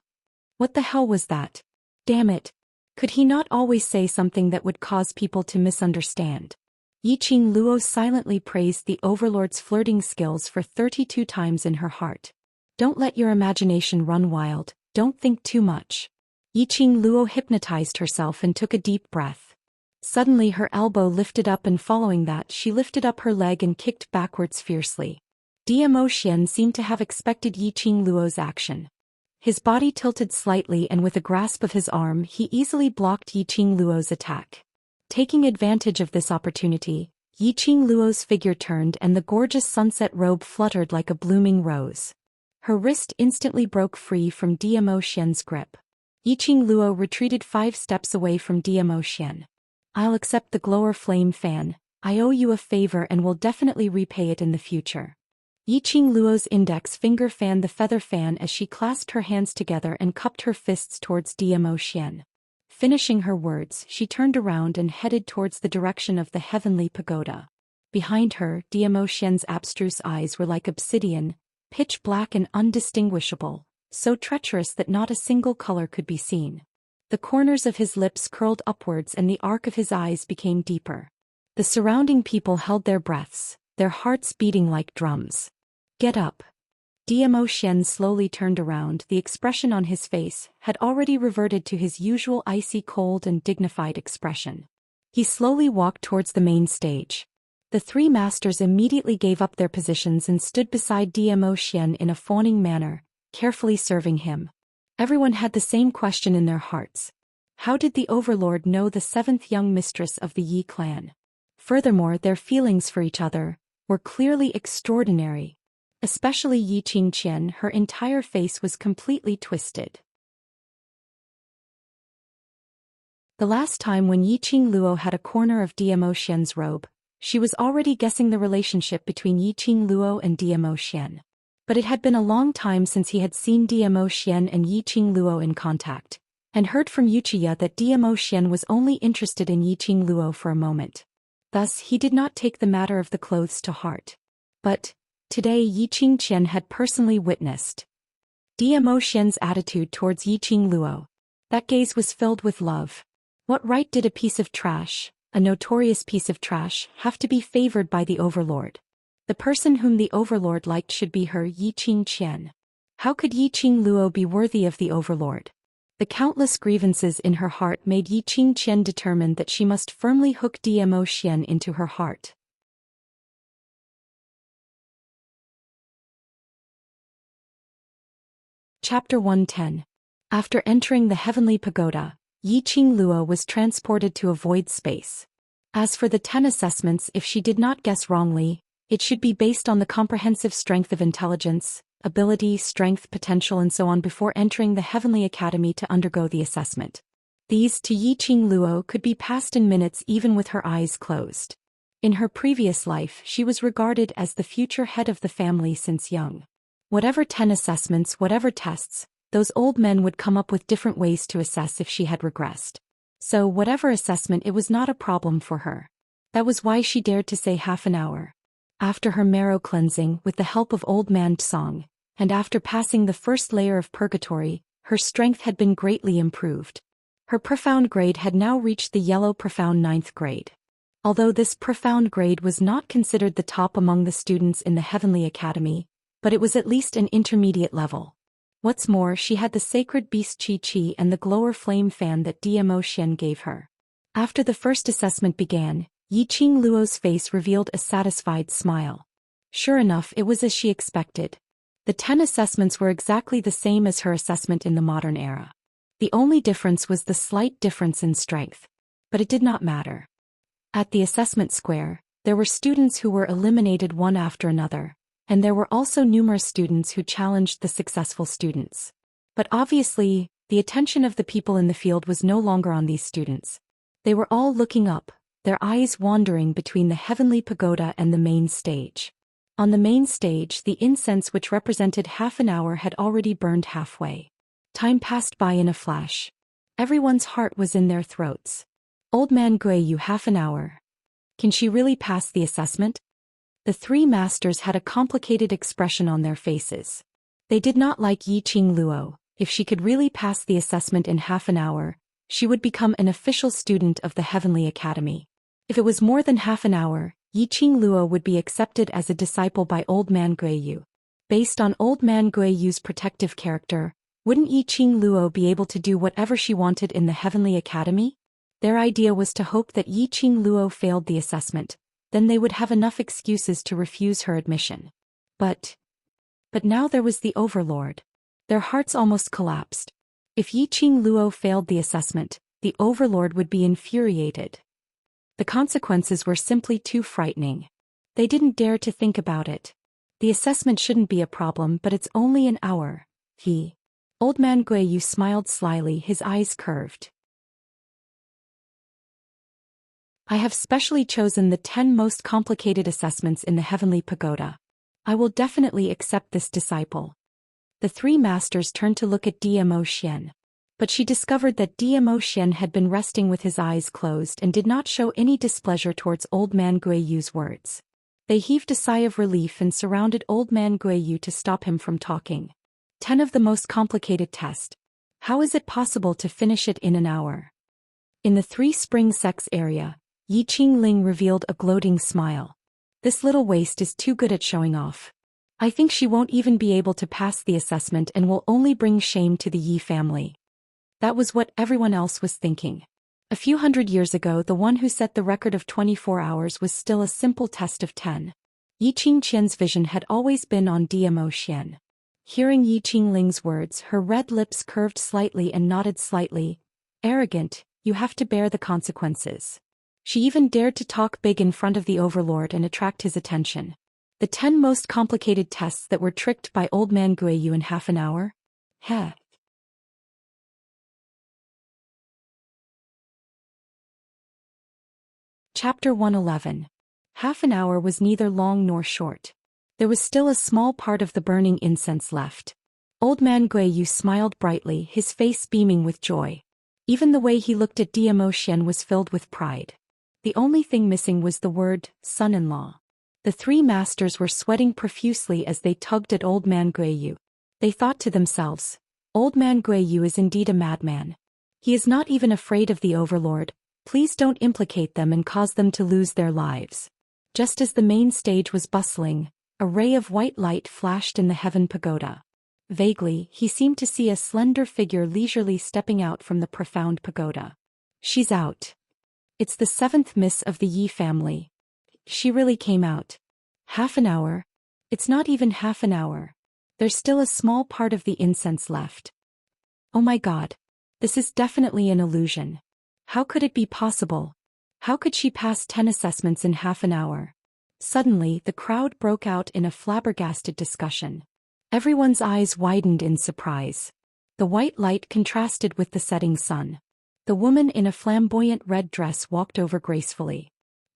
S1: What the hell was that? Damn it. Could he not always say something that would cause people to misunderstand? Yiqing Luo silently praised the overlord's flirting skills for 32 times in her heart. Don't let your imagination run wild, don't think too much. Yiqing Luo hypnotized herself and took a deep breath. Suddenly her elbow lifted up and following that she lifted up her leg and kicked backwards fiercely. Zhou Xian seemed to have expected Yiqing Luo's action. His body tilted slightly and with a grasp of his arm he easily blocked Yiqing Luo's attack. Taking advantage of this opportunity, Yiqing Luo's figure turned and the gorgeous sunset robe fluttered like a blooming rose. Her wrist instantly broke free from Zhou Xian's grip. Yiqing Luo retreated 5 steps away from Zhou Xian. "I'll accept the glower flame fan. I owe you a favor and will definitely repay it in the future." Yiqing Luo's index finger fanned the feather fan as she clasped her hands together and cupped her fists towards Zhou Xian. Finishing her words, she turned around and headed towards the direction of the heavenly pagoda. Behind her, Zhou Xian's abstruse eyes were like obsidian, pitch black and undistinguishable, so treacherous that not a single color could be seen. The corners of his lips curled upwards and the arc of his eyes became deeper. The surrounding people held their breaths, their hearts beating like drums. "Get up." Zhou Xian slowly turned around. The expression on his face had already reverted to his usual icy cold and dignified expression. He slowly walked towards the main stage. The 3 masters immediately gave up their positions and stood beside Zhou Xian in a fawning manner, carefully serving him. Everyone had the same question in their hearts. How did the overlord know the 7th young mistress of the Yi clan? Furthermore, their feelings for each other were clearly extraordinary. Especially Yi Qingqian, her entire face was completely twisted. The last time when Yiqing Luo had a corner of Zhou Xian's robe, she was already guessing the relationship between Yiqing Luo and Zhou Xian. But it had been a long time since he had seen Zhou Xian and Yiqing Luo in contact, and heard from Wuxia that Zhou Xian was only interested in Yiqing Luo for a moment. Thus he did not take the matter of the clothes to heart. But today Yiqing Qian had personally witnessed Zhou Xian's attitude towards Yiqing Luo. That gaze was filled with love. What right did a piece of trash, a notorious piece of trash, have to be favored by the overlord? The person whom the overlord liked should be her Yiqing Qian. How could Yiqing Luo be worthy of the overlord? The countless grievances in her heart made Yiqing Qian determined that she must firmly hook Zhou Xian into her heart. Chapter 110. After entering the heavenly pagoda, Yiqing Luo was transported to a void space. As for the 10 assessments, if she did not guess wrongly, it should be based on the comprehensive strength of intelligence, ability, strength, potential and so on before entering the Heavenly Academy to undergo the assessment. These to Yiqing Luo could be passed in minutes even with her eyes closed. In her previous life she was regarded as the future head of the family since young. Whatever 10 assessments, whatever tests, those old men would come up with different ways to assess if she had regressed. So whatever assessment, it was not a problem for her. That was why she dared to say half an hour. After her marrow cleansing with the help of Old Man Tsong, and after passing the first layer of purgatory, her strength had been greatly improved. Her profound grade had now reached the yellow profound 9th grade. Although this profound grade was not considered the top among the students in the Heavenly Academy, but it was at least an intermediate level. What's more, she had the sacred beast Qi and the glower flame fan that Zhou Xian gave her. After the first assessment began, Yiqing Luo's face revealed a satisfied smile. Sure enough, it was as she expected. The 10 assessments were exactly the same as her assessment in the modern era. The only difference was the slight difference in strength. But it did not matter. At the assessment square, there were students who were eliminated one after another, and there were also numerous students who challenged the successful students. But obviously, the attention of the people in the field was no longer on these students. They were all looking up, their eyes wandering between the heavenly pagoda and the main stage. On the main stage, the incense which represented half an hour had already burned halfway. Time passed by in a flash. Everyone's heart was in their throats. Old Man Guiyu, half an hour. Can she really pass the assessment? The 3 masters had a complicated expression on their faces. They did not like Yiqing Luo. If she could really pass the assessment in half an hour, she would become an official student of the Heavenly Academy. If it was more than half an hour, Yiqing Luo would be accepted as a disciple by Old Man Guiyu. Based on Old Man Guiyu's protective character, wouldn't Yiqing Luo be able to do whatever she wanted in the Heavenly Academy? Their idea was to hope that Yiqing Luo failed the assessment, then they would have enough excuses to refuse her admission. But now there was the Overlord. Their hearts almost collapsed. If Yiqing Luo failed the assessment, the Overlord would be infuriated. The consequences were simply too frightening. They didn't dare to think about it. The assessment shouldn't be a problem, but it's only an hour. Old Man Guiyu smiled slyly, his eyes curved. I have specially chosen the 10 most complicated assessments in the Heavenly Pagoda. I will definitely accept this disciple. The 3 masters turned to look at Zhou Xian. But she discovered that Zhou Xian had been resting with his eyes closed and did not show any displeasure towards Old Man Guiyu's words. They heaved a sigh of relief and surrounded Old Man Guiyu to stop him from talking. 10 of the most complicated test. How is it possible to finish it in an hour? In the 3 spring sex area, Yiqing Ling revealed a gloating smile. This little waste is too good at showing off. I think she won't even be able to pass the assessment and will only bring shame to the Yi family. That was what everyone else was thinking. A few hundred years ago, the one who set the record of 24 hours was still a simple test of 10. Yiqing Qian's vision had always been on Zhou Xian. Hearing Yiqing Ling's words, her red lips curved slightly and nodded slightly. Arrogant, you have to bear the consequences. She even dared to talk big in front of the Overlord and attract his attention. The 10 most complicated tests that were tricked by Old Man Guiyu in half an hour? Chapter 111. Half an hour was neither long nor short. There was still a small part of the burning incense left. Old man Guiyu smiled brightly, his face beaming with joy. Even the way he looked at Zhou Xian was filled with pride. The only thing missing was the word, son-in-law. The three masters were sweating profusely as they tugged at old man Guiyu. They thought to themselves, old man Guiyu is indeed a madman. He is not even afraid of the overlord. Please don't implicate them and cause them to lose their lives. Just as the main stage was bustling, a ray of white light flashed in the heaven pagoda. Vaguely, he seemed to see a slender figure leisurely stepping out from the profound pagoda. She's out. It's the seventh miss of the Yi family. She really came out. Half an hour? It's not even half an hour. There's still a small part of the incense left. Oh my God. This is definitely an illusion. How could it be possible? How could she pass 10 assessments in half an hour? Suddenly, the crowd broke out in a flabbergasted discussion. Everyone's eyes widened in surprise. The white light contrasted with the setting sun. The woman in a flamboyant red dress walked over gracefully.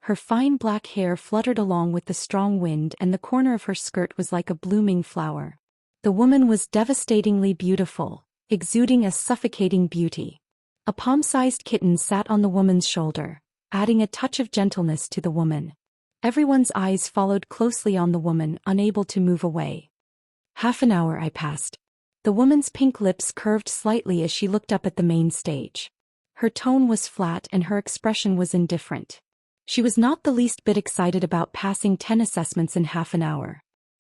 S1: Her fine black hair fluttered along with the strong wind, and the corner of her skirt was like a blooming flower. The woman was devastatingly beautiful, exuding a suffocating beauty. A palm-sized kitten sat on the woman's shoulder, adding a touch of gentleness to the woman. Everyone's eyes followed closely on the woman, unable to move away. Half an hour I passed. The woman's pink lips curved slightly as she looked up at the main stage. Her tone was flat and her expression was indifferent. She was not the least bit excited about passing 10 assessments in half an hour.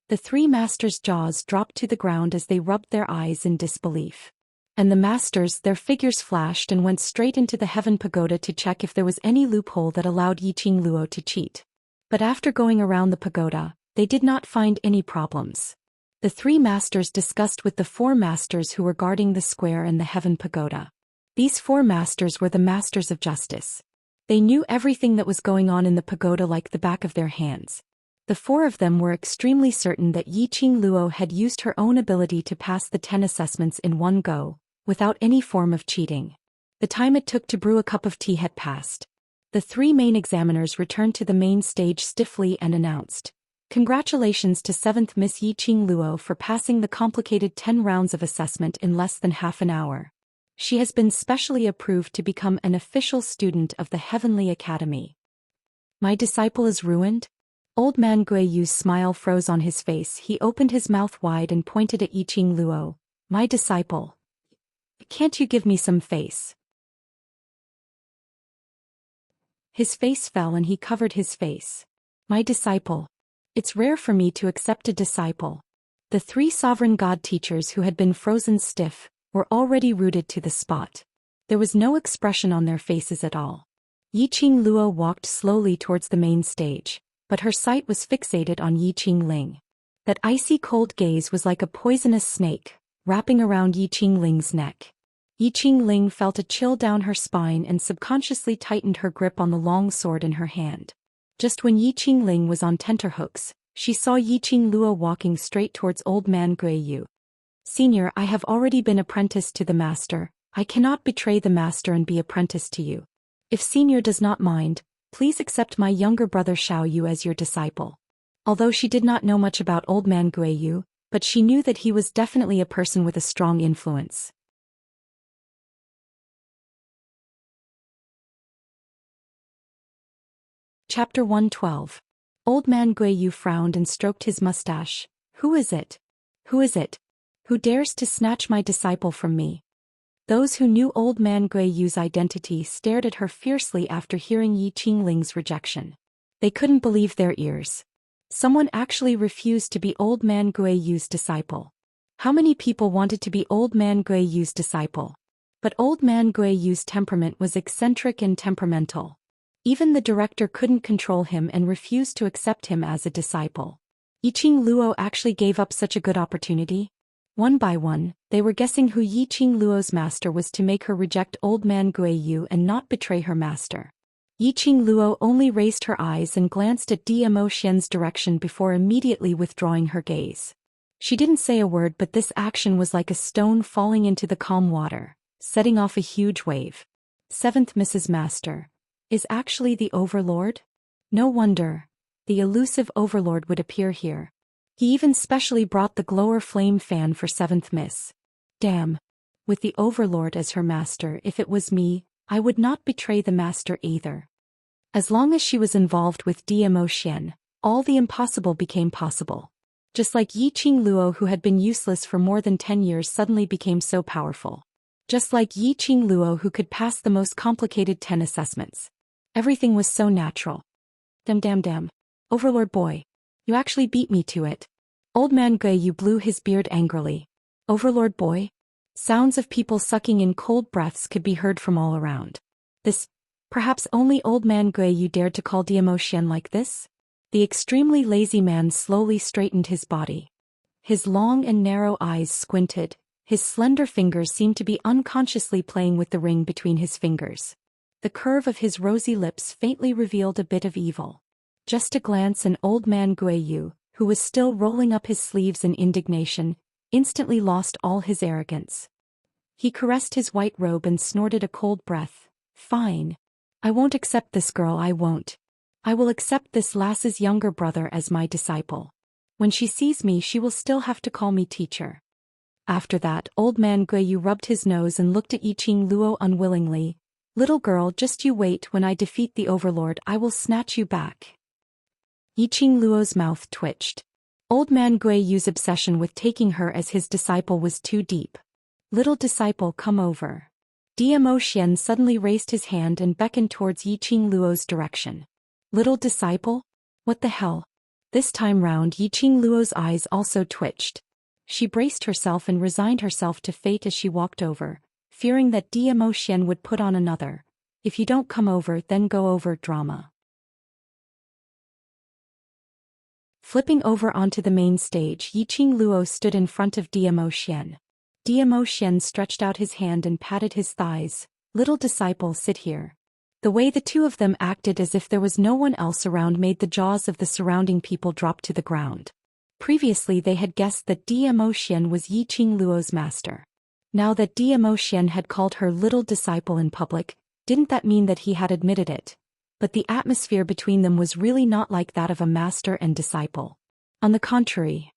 S1: The three masters' jaws dropped to the ground as they rubbed their eyes in disbelief. And the masters, their figures flashed and went straight into the heaven pagoda to check if there was any loophole that allowed Yiqing Luo to cheat. But after going around the pagoda, they did not find any problems. The three masters discussed with the four masters who were guarding the square and the heaven pagoda. These four masters were the masters of justice. They knew everything that was going on in the pagoda like the back of their hands. The four of them were extremely certain that Yiqing Luo had used her own ability to pass the 10 assessments in one go, without any form of cheating. The time it took to brew a cup of tea had passed. The three main examiners returned to the main stage stiffly and announced, "Congratulations to 7th Miss Yiqing Luo for passing the complicated 10 rounds of assessment in less than half an hour. She has been specially approved to become an official student of the Heavenly Academy." My disciple is ruined? Old man Guiyu's smile froze on his face. He opened his mouth wide and pointed at Yiqing Luo. My disciple. Can't you give me some face? His face fell and he covered his face. My disciple. It's rare for me to accept a disciple. The three sovereign god teachers who had been frozen stiff were already rooted to the spot. There was no expression on their faces at all. Yiqing Luo walked slowly towards the main stage, but her sight was fixated on Yiqing Ling. That icy cold gaze was like a poisonous snake, wrapping around Yiqing Ling's neck. Yiqing Ling felt a chill down her spine and subconsciously tightened her grip on the long sword in her hand. Just when Yiqing Ling was on tenterhooks, she saw Yiqing Luo walking straight towards old man Guiyu. Senior, I have already been apprenticed to the master. I cannot betray the master and be apprenticed to you. If senior does not mind, please accept my younger brother Xiao Yu as your disciple. Although she did not know much about old man Guiyu, but she knew that he was definitely a person with a strong influence. Chapter 112. Old man Guiyu frowned and stroked his mustache. Who is it? Who is it? Who dares to snatch my disciple from me? Those who knew old man Guiyu's identity stared at her fiercely after hearing Yiqing Ling's rejection. They couldn't believe their ears. Someone actually refused to be old man Guiyu's disciple. How many people wanted to be old man Guiyu's disciple? But old man Guiyu's temperament was eccentric and temperamental. Even the director couldn't control him and refused to accept him as a disciple. Yiqing Luo actually gave up such a good opportunity? One by one, they were guessing who Yiqing Luo's master was to make her reject old man Guiyu and not betray her master. Yiqing Luo only raised her eyes and glanced at Zhou Xian's direction before immediately withdrawing her gaze. She didn't say a word, but this action was like a stone falling into the calm water, setting off a huge wave. 7th Mrs. Master. is actually the Overlord? No wonder. The elusive Overlord would appear here. He even specially brought the glower flame fan for 7th Miss. Damn. With the Overlord as her master, if it was me, I would not betray the master either. As long as she was involved with Zhou Xian, all the impossible became possible. Just like Yi Qing Luo, who had been useless for more than 10 years, suddenly became so powerful. Just like Yi Qing Luo, who could pass the most complicated 10 assessments. Everything was so natural. Damn. Overlord boy. You actually beat me to it. Old man Guiyu blew his beard angrily. Overlord boy? Sounds of people sucking in cold breaths could be heard from all around. Perhaps only old man Guiyu dared to call Zhou Xian like this? The extremely lazy man slowly straightened his body. His long and narrow eyes squinted, his slender fingers seemed to be unconsciously playing with the ring between his fingers. The curve of his rosy lips faintly revealed a bit of evil. Just a glance and old man Guiyu, who was still rolling up his sleeves in indignation, instantly lost all his arrogance. He caressed his white robe and snorted a cold breath. Fine. I won't accept this girl, I won't. I will accept this lass's younger brother as my disciple. When she sees me, she will still have to call me teacher. After that, old man Guiyu rubbed his nose and looked at Yi Qing Luo unwillingly. Little girl, just you wait, when I defeat the Overlord, I will snatch you back. Yi Qing Luo's mouth twitched. Old man Guiyu's obsession with taking her as his disciple was too deep. Little disciple, come over. Zhou Xian suddenly raised his hand and beckoned towards Yi Qing Luo's direction. Little disciple? What the hell? This time round, Yi Qing Luo's eyes also twitched. She braced herself and resigned herself to fate as she walked over, fearing that Zhou Xian would put on another, if you don't come over then go over drama. Flipping over onto the main stage, Yi Qing Luo stood in front of Zhou Xian. Zhou Xian stretched out his hand and patted his thighs. Little disciple, sit here. The way the two of them acted as if there was no one else around made the jaws of the surrounding people drop to the ground. Previously they had guessed that Zhou Xian was Yi Qing Luo's master. Now that Zhou Xian had called her little disciple in public, didn't that mean that he had admitted it? But the atmosphere between them was really not like that of a master and disciple. On the contrary,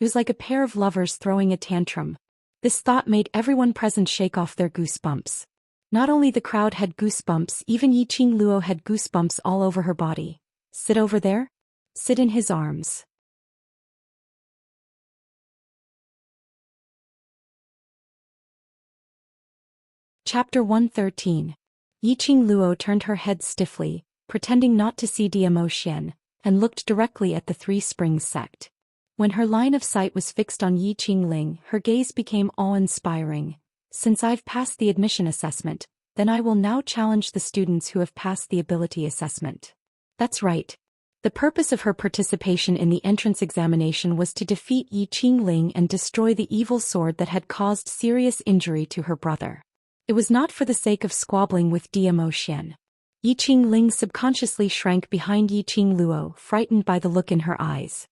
S1: it was like a pair of lovers throwing a tantrum. This thought made everyone present shake off their goosebumps. Not only the crowd had goosebumps, even Yi Qing Luo had goosebumps all over her body. Sit over there? Sit in his arms. Chapter 113. Yi Qing Luo turned her head stiffly, pretending not to see Zhou Xian, and looked directly at the Three Springs sect. When her line of sight was fixed on Yi Qing Ling, her gaze became awe-inspiring. Since I've passed the admission assessment, then I will now challenge the students who have passed the ability assessment. That's right. The purpose of her participation in the entrance examination was to defeat Yi Qing Ling and destroy the evil sword that had caused serious injury to her brother. It was not for the sake of squabbling with Zhou Xian. Yi Qing Ling subconsciously shrank behind Yi Qing Luo, frightened by the look in her eyes.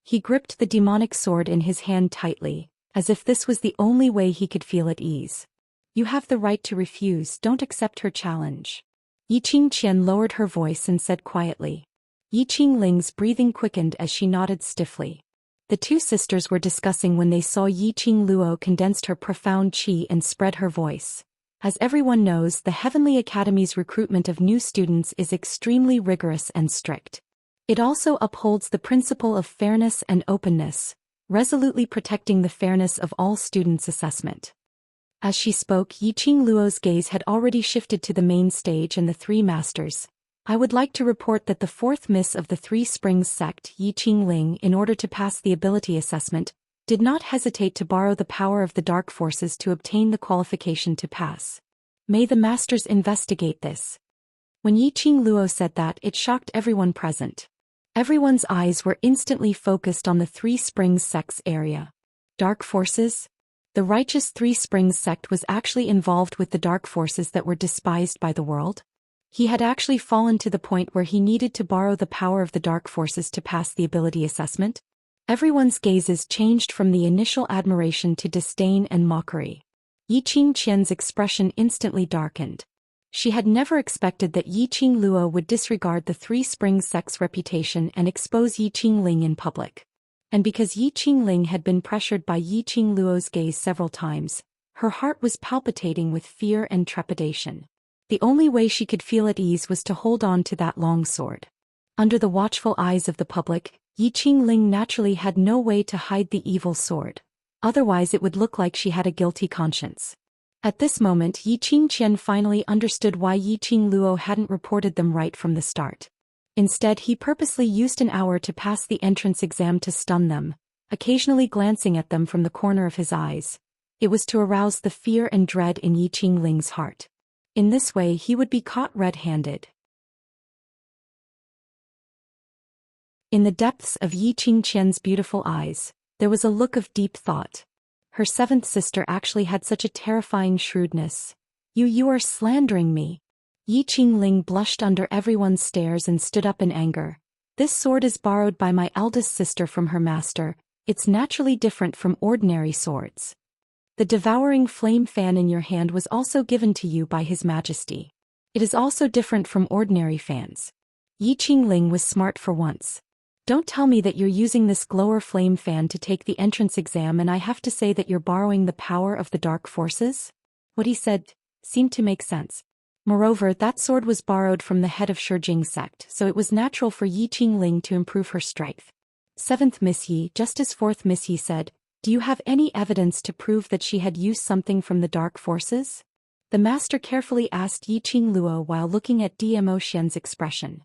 S1: He gripped the demonic sword in his hand tightly, as if this was the only way he could feel at ease. You have the right to refuse, don't accept her challenge. Yi Qing Qian lowered her voice and said quietly. Yi Qing Ling's breathing quickened as she nodded stiffly. The two sisters were discussing when they saw Yi Qing Luo condensed her profound qi and spread her voice. As everyone knows, the Heavenly Academy's recruitment of new students is extremely rigorous and strict. It also upholds the principle of fairness and openness, resolutely protecting the fairness of all students' assessment. As she spoke, Yi Qing Luo's gaze had already shifted to the main stage and the three masters. I would like to report that the 4th Miss of the Three Springs sect, Yi Qing Ling, in order to pass the ability assessment, did not hesitate to borrow the power of the dark forces to obtain the qualification to pass. May the masters investigate this. When Yi Qing Luo said that, it shocked everyone present. Everyone's eyes were instantly focused on the Three Springs sect's area. Dark forces? The righteous Three Springs sect was actually involved with the dark forces that were despised by the world? He had actually fallen to the point where he needed to borrow the power of the dark forces to pass the ability assessment? Everyone's gazes changed from the initial admiration to disdain and mockery. Yi Qing Qian's expression instantly darkened. She had never expected that Yi Qingluo would disregard the Three Springs sect's reputation and expose Yi Qingling in public. And because Yi Qingling had been pressured by Yi Qingluo's gaze several times, her heart was palpitating with fear and trepidation. The only way she could feel at ease was to hold on to that long sword. Under the watchful eyes of the public, Yi Qingling naturally had no way to hide the evil sword. Otherwise it would look like she had a guilty conscience. At this moment Yi Qingqian finally understood why Yi Qingluo hadn't reported them right from the start. Instead he purposely used an hour to pass the entrance exam to stun them, occasionally glancing at them from the corner of his eyes. It was to arouse the fear and dread in Yi Qingling's heart. In this way he would be caught red-handed. In the depths of Yi Qingqian's beautiful eyes, there was a look of deep thought. Her seventh sister actually had such a terrifying shrewdness. You are slandering me. Yi Qingling blushed under everyone's stares and stood up in anger. This sword is borrowed by my eldest sister from her master. It's naturally different from ordinary swords. The devouring flame fan in your hand was also given to you by His Majesty. It is also different from ordinary fans. Yi Qingling was smart for once. Don't tell me that you're using this glower flame fan to take the entrance exam and I have to say that you're borrowing the power of the dark forces? What he said seemed to make sense. Moreover, that sword was borrowed from the head of Shijing sect, so it was natural for Yi Qingling to improve her strength. Seventh Miss Yi, just as fourth Miss Yi said, do you have any evidence to prove that she had used something from the dark forces? The master carefully asked Yi Qingluo while looking at Zhou Xian's expression.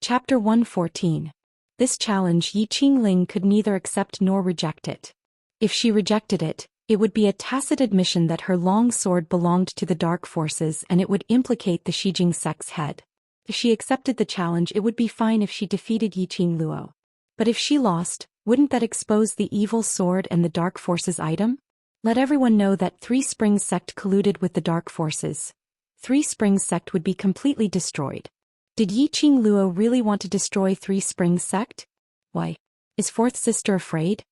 S1: Chapter 114. This challenge Yi Qingling could neither accept nor reject it. If she rejected it, it would be a tacit admission that her long sword belonged to the dark forces and it would implicate the Shijing sect's head. If she accepted the challenge it would be fine if she defeated Yi Qingluo. But if she lost, wouldn't that expose the evil sword and the dark forces item? Let everyone know that Three Springs sect colluded with the dark forces. Three Springs sect would be completely destroyed. Did Yi Qingluo really want to destroy Three Springs sect? Why? Is fourth sister afraid?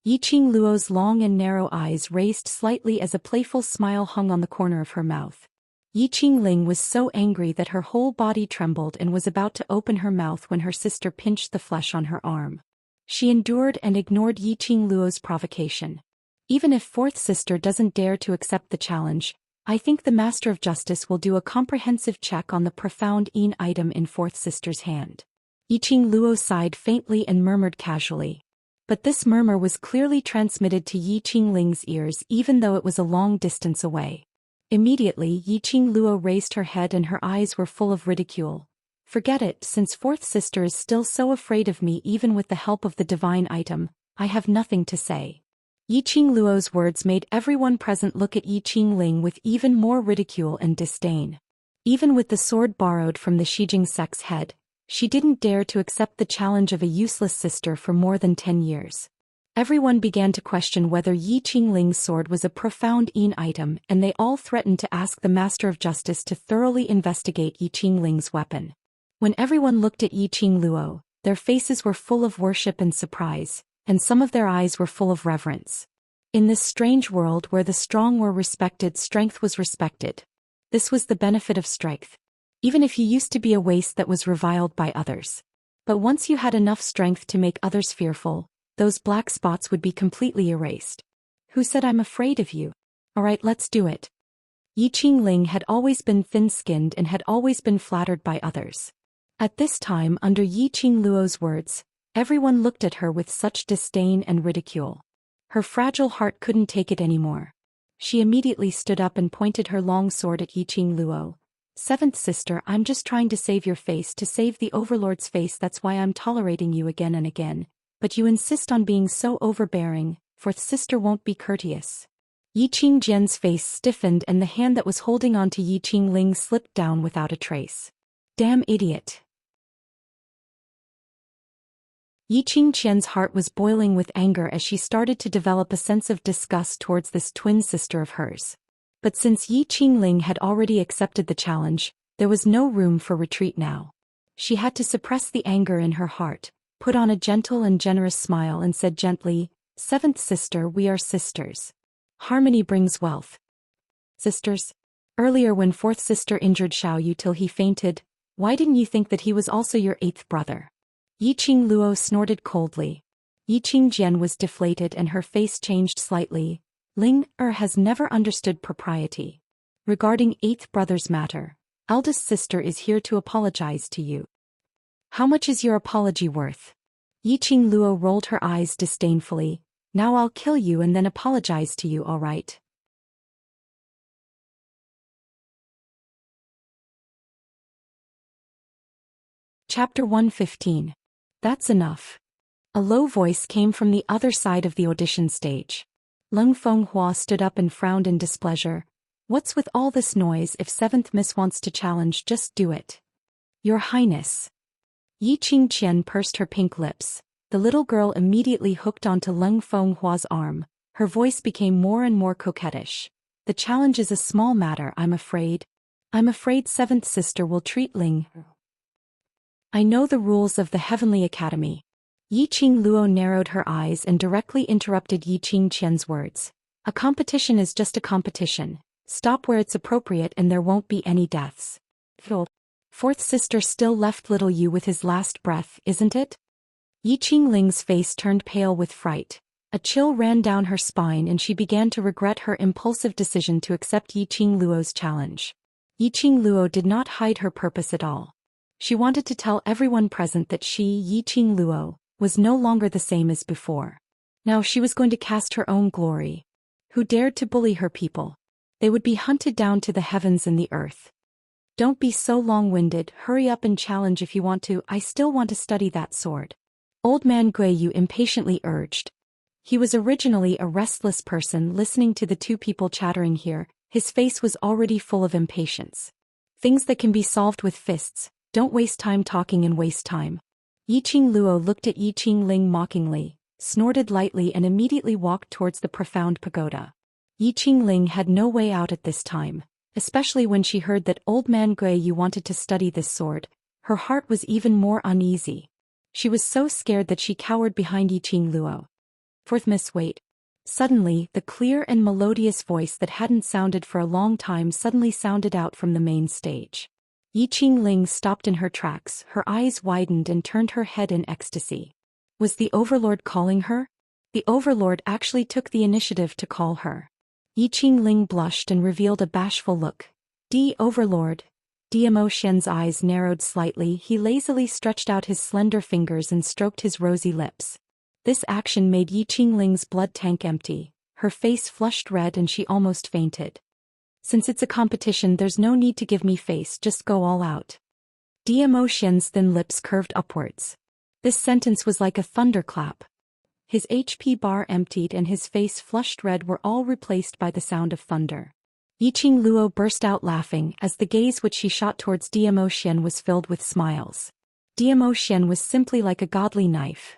S1: Yi Qingluo's long and narrow eyes raised slightly as a playful smile hung on the corner of her mouth. Yi Qingling was so angry that her whole body trembled and was about to open her mouth when her sister pinched the flesh on her arm. She endured and ignored Yi Qingluo's provocation. Even if fourth sister doesn't dare to accept the challenge, I think the Master of Justice will do a comprehensive check on the profound item in fourth sister's hand. Yi Qingluo sighed faintly and murmured casually. But this murmur was clearly transmitted to Yi Qingling's ears even though it was a long distance away. Immediately Yi Qingluo raised her head and her eyes were full of ridicule. Forget it, since fourth sister is still so afraid of me even with the help of the divine item, I have nothing to say. Yi Qingluo's words made everyone present look at Yi Qingling with even more ridicule and disdain. Even with the sword borrowed from the Shijing sect's head, she didn't dare to accept the challenge of a useless sister for more than 10 years. Everyone began to question whether Yi Qingling's sword was a profound item and they all threatened to ask the Master of Justice to thoroughly investigate Yi Qingling's weapon. When everyone looked at Yi Qingluo, their faces were full of worship and surprise, and some of their eyes were full of reverence. In this strange world where the strong were respected, strength was respected. This was the benefit of strength. Even if you used to be a waste that was reviled by others. But once you had enough strength to make others fearful, those black spots would be completely erased. Who said I'm afraid of you? Alright, let's do it. Yi Qingling had always been thin-skinned and had always been flattered by others. At this time, under Yi Qingluo's words, everyone looked at her with such disdain and ridicule. Her fragile heart couldn't take it anymore. She immediately stood up and pointed her long sword at Yi Qingluo. Seventh sister, I'm just trying to save your face, to save the Overlord's face, that's why I'm tolerating you again and again. But you insist on being so overbearing, fourth sister won't be courteous. Yi Qingjian's face stiffened and the hand that was holding on to Yi Qingling slipped down without a trace. Damn idiot. Yi Qingqian's heart was boiling with anger as she started to develop a sense of disgust towards this twin sister of hers. But since Yi Qingling had already accepted the challenge, there was no room for retreat now. She had to suppress the anger in her heart, put on a gentle and generous smile and said gently, Seventh sister, we are sisters. Harmony brings wealth. Sisters? Earlier when fourth sister injured Xiaoyu till he fainted, why didn't you think that he was also your eighth brother? Yiqing Luo snorted coldly. Yiqing Jian was deflated and her face changed slightly. Ling has never understood propriety. Regarding eighth brother's matter, eldest sister is here to apologize to you. How much is your apology worth? Yiqing Luo rolled her eyes disdainfully. Now I'll kill you and then apologize to you, all right? Chapter 115. That's enough. A low voice came from the other side of the audition stage. Leng Fenghua stood up and frowned in displeasure. What's with all this noise? If 7th Miss wants to challenge, just do it. Your Highness. Yiqing Qian pursed her pink lips. The little girl immediately hooked onto Leng Fenghua's arm. Her voice became more and more coquettish. The challenge is a small matter, I'm afraid. I'm afraid 7th sister will treat Ling. I know the rules of the Heavenly Academy. Yiqing Luo narrowed her eyes and directly interrupted Yiqing Qian's words. A competition is just a competition. Stop where it's appropriate and there won't be any deaths. Fourth sister still left little you with his last breath, isn't it? Yiqing Ling's face turned pale with fright. A chill ran down her spine and she began to regret her impulsive decision to accept Yiqing Luo's challenge. Yiqing Luo did not hide her purpose at all. She wanted to tell everyone present that she, Yiqing Luo, was no longer the same as before. Now she was going to cast her own glory. Who dared to bully her people? They would be hunted down to the heavens and the earth. Don't be so long-winded, hurry up and challenge if you want to. I still want to study that sword. Old man Guiyu impatiently urged. He was originally a restless person listening to the two people chattering here. His face was already full of impatience. Things that can be solved with fists. Don't waste time talking and waste time. Yiqing Luo looked at Yiqing Ling mockingly, snorted lightly and immediately walked towards the profound pagoda. Yiqing Ling had no way out at this time, especially when she heard that old man Guiyu wanted to study this sword. Her heart was even more uneasy. She was so scared that she cowered behind Yiqing Luo. Fourth Miss, wait. Suddenly, the clear and melodious voice that hadn't sounded for a long time suddenly sounded out from the main stage. Yiqing Ling stopped in her tracks, her eyes widened and turned her head in ecstasy. Was the Overlord calling her? The Overlord actually took the initiative to call her. Yiqing Ling blushed and revealed a bashful look. Overlord. Dmo Xian's eyes narrowed slightly. He lazily stretched out his slender fingers and stroked his rosy lips. This action made Yiqing Ling's blood tank empty. Her face flushed red and she almost fainted. Since it's a competition, there's no need to give me face, just go all out. Dmo Xian's thin lips curved upwards. This sentence was like a thunderclap. His HP bar emptied and his face flushed red were all replaced by the sound of thunder. Yiqing Luo burst out laughing as the gaze which she shot towards Dmo Xian was filled with smiles. Dmo Xian was simply like a godly knife.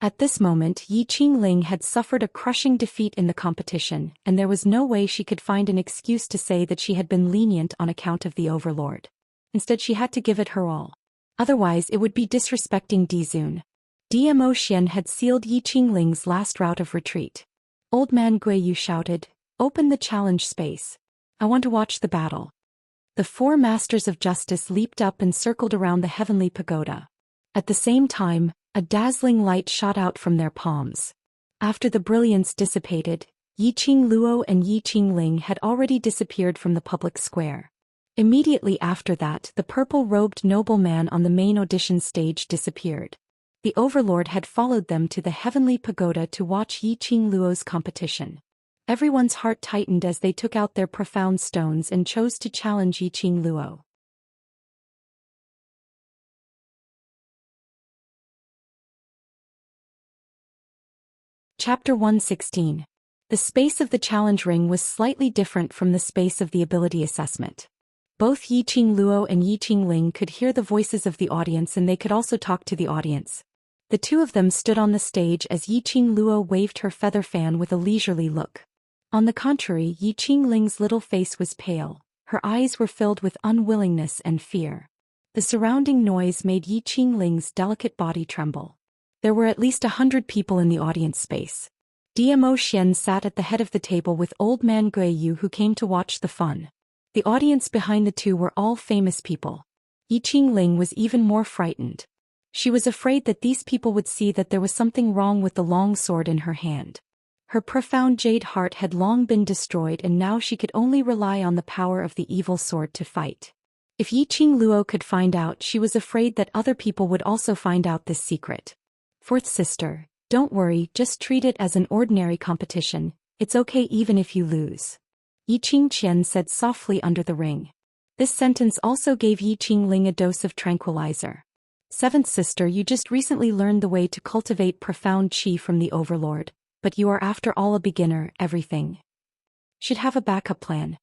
S1: At this moment, Yiqing Ling had suffered a crushing defeat in the competition, and there was no way she could find an excuse to say that she had been lenient on account of the Overlord. Instead, she had to give it her all. Otherwise, it would be disrespecting Dizun. Dmo Xian had sealed Yiqing Ling's last route of retreat. Old man Guiyu shouted, "Open the challenge space. I want to watch the battle." The four masters of justice leaped up and circled around the heavenly pagoda. At the same time, a dazzling light shot out from their palms. After the brilliance dissipated, Yiqing Luo and Yiqing Ling had already disappeared from the public square. Immediately after that, the purple-robed nobleman on the main audition stage disappeared. The Overlord had followed them to the heavenly pagoda to watch Yiqing Luo's competition. Everyone's heart tightened as they took out their profound stones and chose to challenge Yiqing Luo. Chapter 116. The space of the challenge ring was slightly different from the space of the ability assessment. Both Yiqing Luo and Yiqing Ling could hear the voices of the audience and they could also talk to the audience. The two of them stood on the stage as Yiqing Luo waved her feather fan with a leisurely look. On the contrary, Yiqing Ling's little face was pale, her eyes were filled with unwillingness and fear. The surrounding noise made Yi Qingling's delicate body tremble. There were at least 100 people in the audience space. Zhou Xian sat at the head of the table with old man Gui Yu, who came to watch the fun. The audience behind the two were all famous people. Yi Qingling was even more frightened. She was afraid that these people would see that there was something wrong with the long sword in her hand. Her profound jade heart had long been destroyed, and now she could only rely on the power of the evil sword to fight. If Yi Qingluo could find out, she was afraid that other people would also find out this secret. Fourth sister, don't worry, just treat it as an ordinary competition. It's okay even if you lose. Yi Qingqian said softly under the ring. This sentence also gave Yi Qingling a dose of tranquilizer. Seventh sister, you just recently learned the way to cultivate profound qi from the overlord, but you are after all a beginner. Everything should have a backup plan.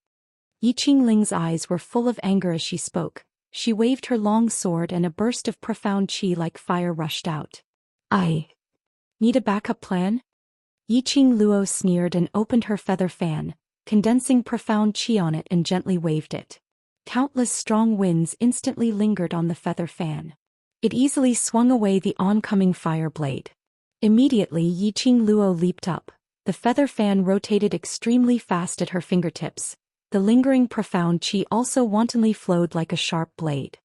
S1: Yi Qingling's eyes were full of anger as she spoke. She waved her long sword and a burst of profound qi like fire rushed out. I need a backup plan? Yi Qingluo sneered and opened her feather fan, condensing profound qi on it and gently waved it. Countless strong winds instantly lingered on the feather fan. It easily swung away the oncoming fire blade. Immediately Yi Qingluo leaped up. The feather fan rotated extremely fast at her fingertips. The lingering profound qi also wantonly flowed like a sharp blade.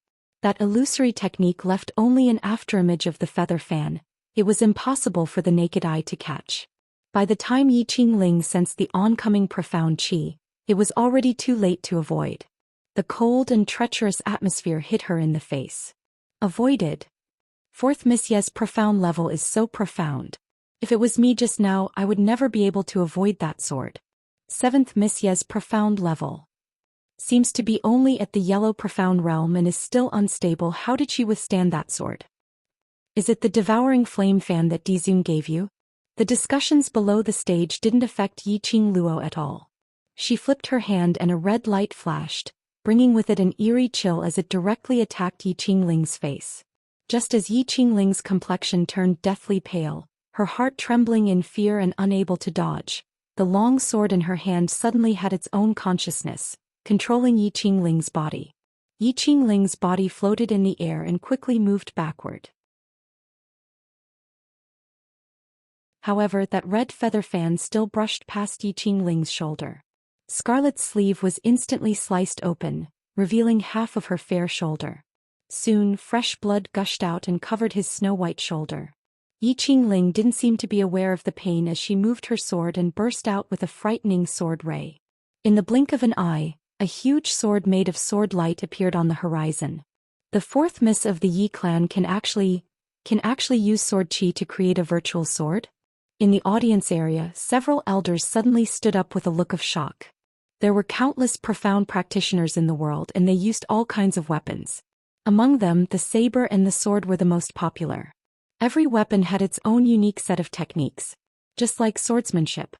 S1: That illusory technique left only an afterimage of the feather fan. It was impossible for the naked eye to catch. By the time Yi Qingling sensed the oncoming profound qi, it was already too late to avoid. The cold and treacherous atmosphere hit her in the face. Avoided. Fourth Miss Ye's profound level is so profound. If it was me just now, I would never be able to avoid that sword. Seventh Miss Ye's profound level seems to be only at the yellow profound realm and is still unstable. How did she withstand that sword? Is it the devouring flame fan that Dizun gave you? The discussions below the stage didn't affect Yi Qingluo at all. She flipped her hand and a red light flashed, bringing with it an eerie chill as it directly attacked Yi Qingling's face. Just as Yi Qingling's complexion turned deathly pale, her heart trembling in fear and unable to dodge, the long sword in her hand suddenly had its own consciousness, controlling Yi Qingling's body. Yi Qingling's body floated in the air and quickly moved backward. However, that red feather fan still brushed past Yi Qingling's shoulder. Scarlet's sleeve was instantly sliced open, revealing half of her fair shoulder. Soon, fresh blood gushed out and covered his snow-white shoulder. Yi Qingling didn't seem to be aware of the pain as she moved her sword and burst out with a frightening sword ray. In the blink of an eye, a huge sword made of sword light appeared on the horizon. The fourth miss of the Yi clan can actually use sword qi to create a virtual sword? In the audience area, several elders suddenly stood up with a look of shock. There were countless profound practitioners in the world, and they used all kinds of weapons. Among them, the saber and the sword were the most popular. Every weapon had its own unique set of techniques. Just like swordsmanship.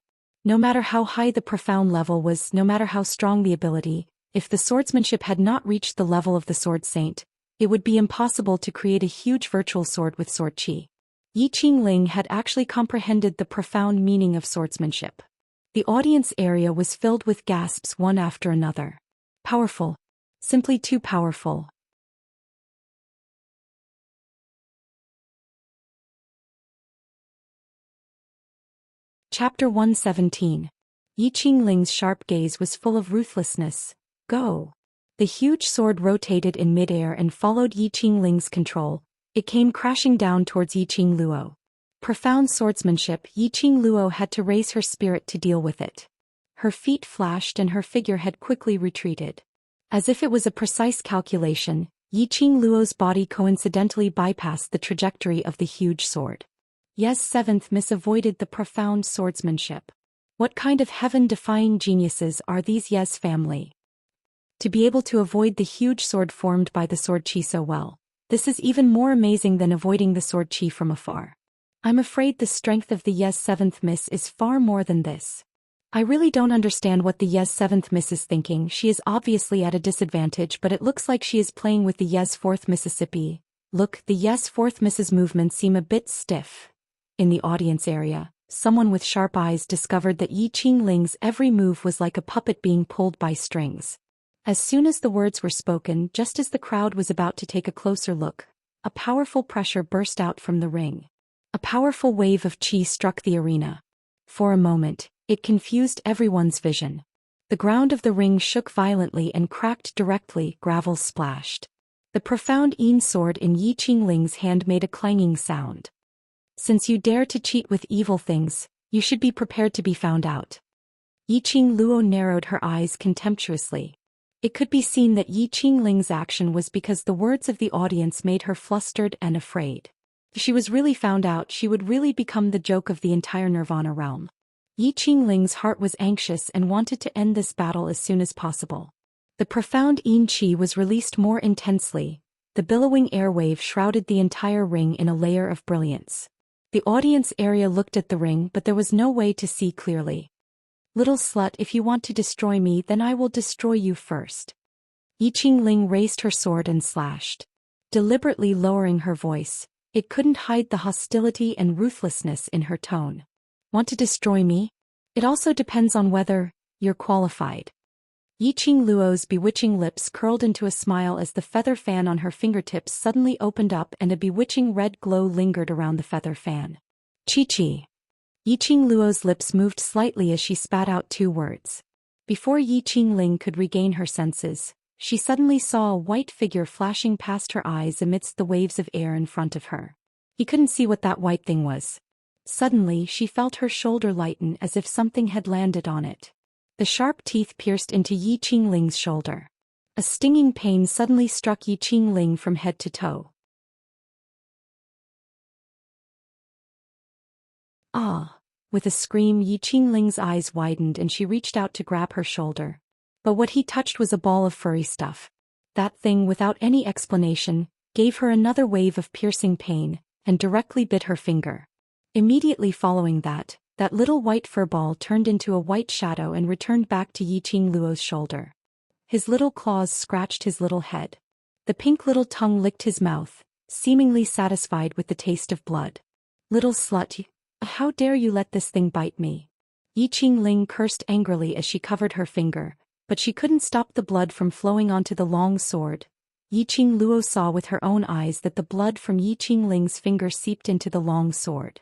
S1: No matter how high the profound level was, no matter how strong the ability, if the swordsmanship had not reached the level of the sword saint, it would be impossible to create a huge virtual sword with sword qi. Yi Qingling had actually comprehended the profound meaning of swordsmanship. The audience area was filled with gasps one after another. Powerful. Simply too powerful. Chapter 117. Yi Qingling's sharp gaze was full of ruthlessness. Go. The huge sword rotated in midair and followed Yi Qingling's control. It came crashing down towards Yi Qingluo. Profound swordsmanship, Yi Qingluo had to raise her spirit to deal with it. Her feet flashed and her figure had quickly retreated. As if it was a precise calculation, Yi Qingluo's body coincidentally bypassed the trajectory of the huge sword. Ye's seventh miss avoided the profound swordsmanship. What kind of heaven-defying geniuses are these Ye's family? To be able to avoid the huge sword formed by the sword qi so well. This is even more amazing than avoiding the sword qi from afar. I'm afraid the strength of the Ye's seventh miss is far more than this. I really don't understand what the Ye's seventh miss is thinking. She is obviously at a disadvantage, but it looks like she is playing with the Ye's fourth Mississippi. Look, the Ye's fourth miss's movements seem a bit stiff. In the audience area, someone with sharp eyes discovered that Yi Qingling's every move was like a puppet being pulled by strings. As soon as the words were spoken, just as the crowd was about to take a closer look, a powerful pressure burst out from the ring. A powerful wave of chi struck the arena. For a moment, it confused everyone's vision. The ground of the ring shook violently and cracked directly, gravel splashed. The profound Yin sword in Yi Qingling's hand made a clanging sound. Since you dare to cheat with evil things, you should be prepared to be found out. Yi Qingluo narrowed her eyes contemptuously. It could be seen that Yi Qingling's action was because the words of the audience made her flustered and afraid. If she was really found out, she would really become the joke of the entire Nirvana realm. Yi Qingling's heart was anxious and wanted to end this battle as soon as possible. The profound Yin Qi was released more intensely. The billowing airwave shrouded the entire ring in a layer of brilliance. The audience area looked at the ring, but there was no way to see clearly. Little slut, if you want to destroy me, then I will destroy you first. Yi Qingling raised her sword and slashed. Deliberately lowering her voice, it couldn't hide the hostility and ruthlessness in her tone. Want to destroy me? It also depends on whether you're qualified. Yi Qingluo's bewitching lips curled into a smile as the feather fan on her fingertips suddenly opened up and a bewitching red glow lingered around the feather fan. Chi-chi. Yi Qingluo's lips moved slightly as she spat out two words. Before Yi Qingling could regain her senses, she suddenly saw a white figure flashing past her eyes amidst the waves of air in front of her. He couldn't see what that white thing was. Suddenly she felt her shoulder lighten as if something had landed on it. The sharp teeth pierced into Yi Qingling's shoulder. A stinging pain suddenly struck Yi Qingling from head to toe. Ah! With a scream, Yi Qingling's eyes widened and she reached out to grab her shoulder. But what he touched was a ball of furry stuff. That thing, without any explanation, gave her another wave of piercing pain, and directly bit her finger. Immediately following that little white fur ball turned into a white shadow and returned back to Yi Qingluo's shoulder. His little claws scratched his little head. The pink little tongue licked his mouth, seemingly satisfied with the taste of blood. Little slut, how dare you let this thing bite me? Yi Qingling cursed angrily as she covered her finger, but she couldn't stop the blood from flowing onto the long sword. Yi Qingluo saw with her own eyes that the blood from Yi Qingling's finger seeped into the long sword.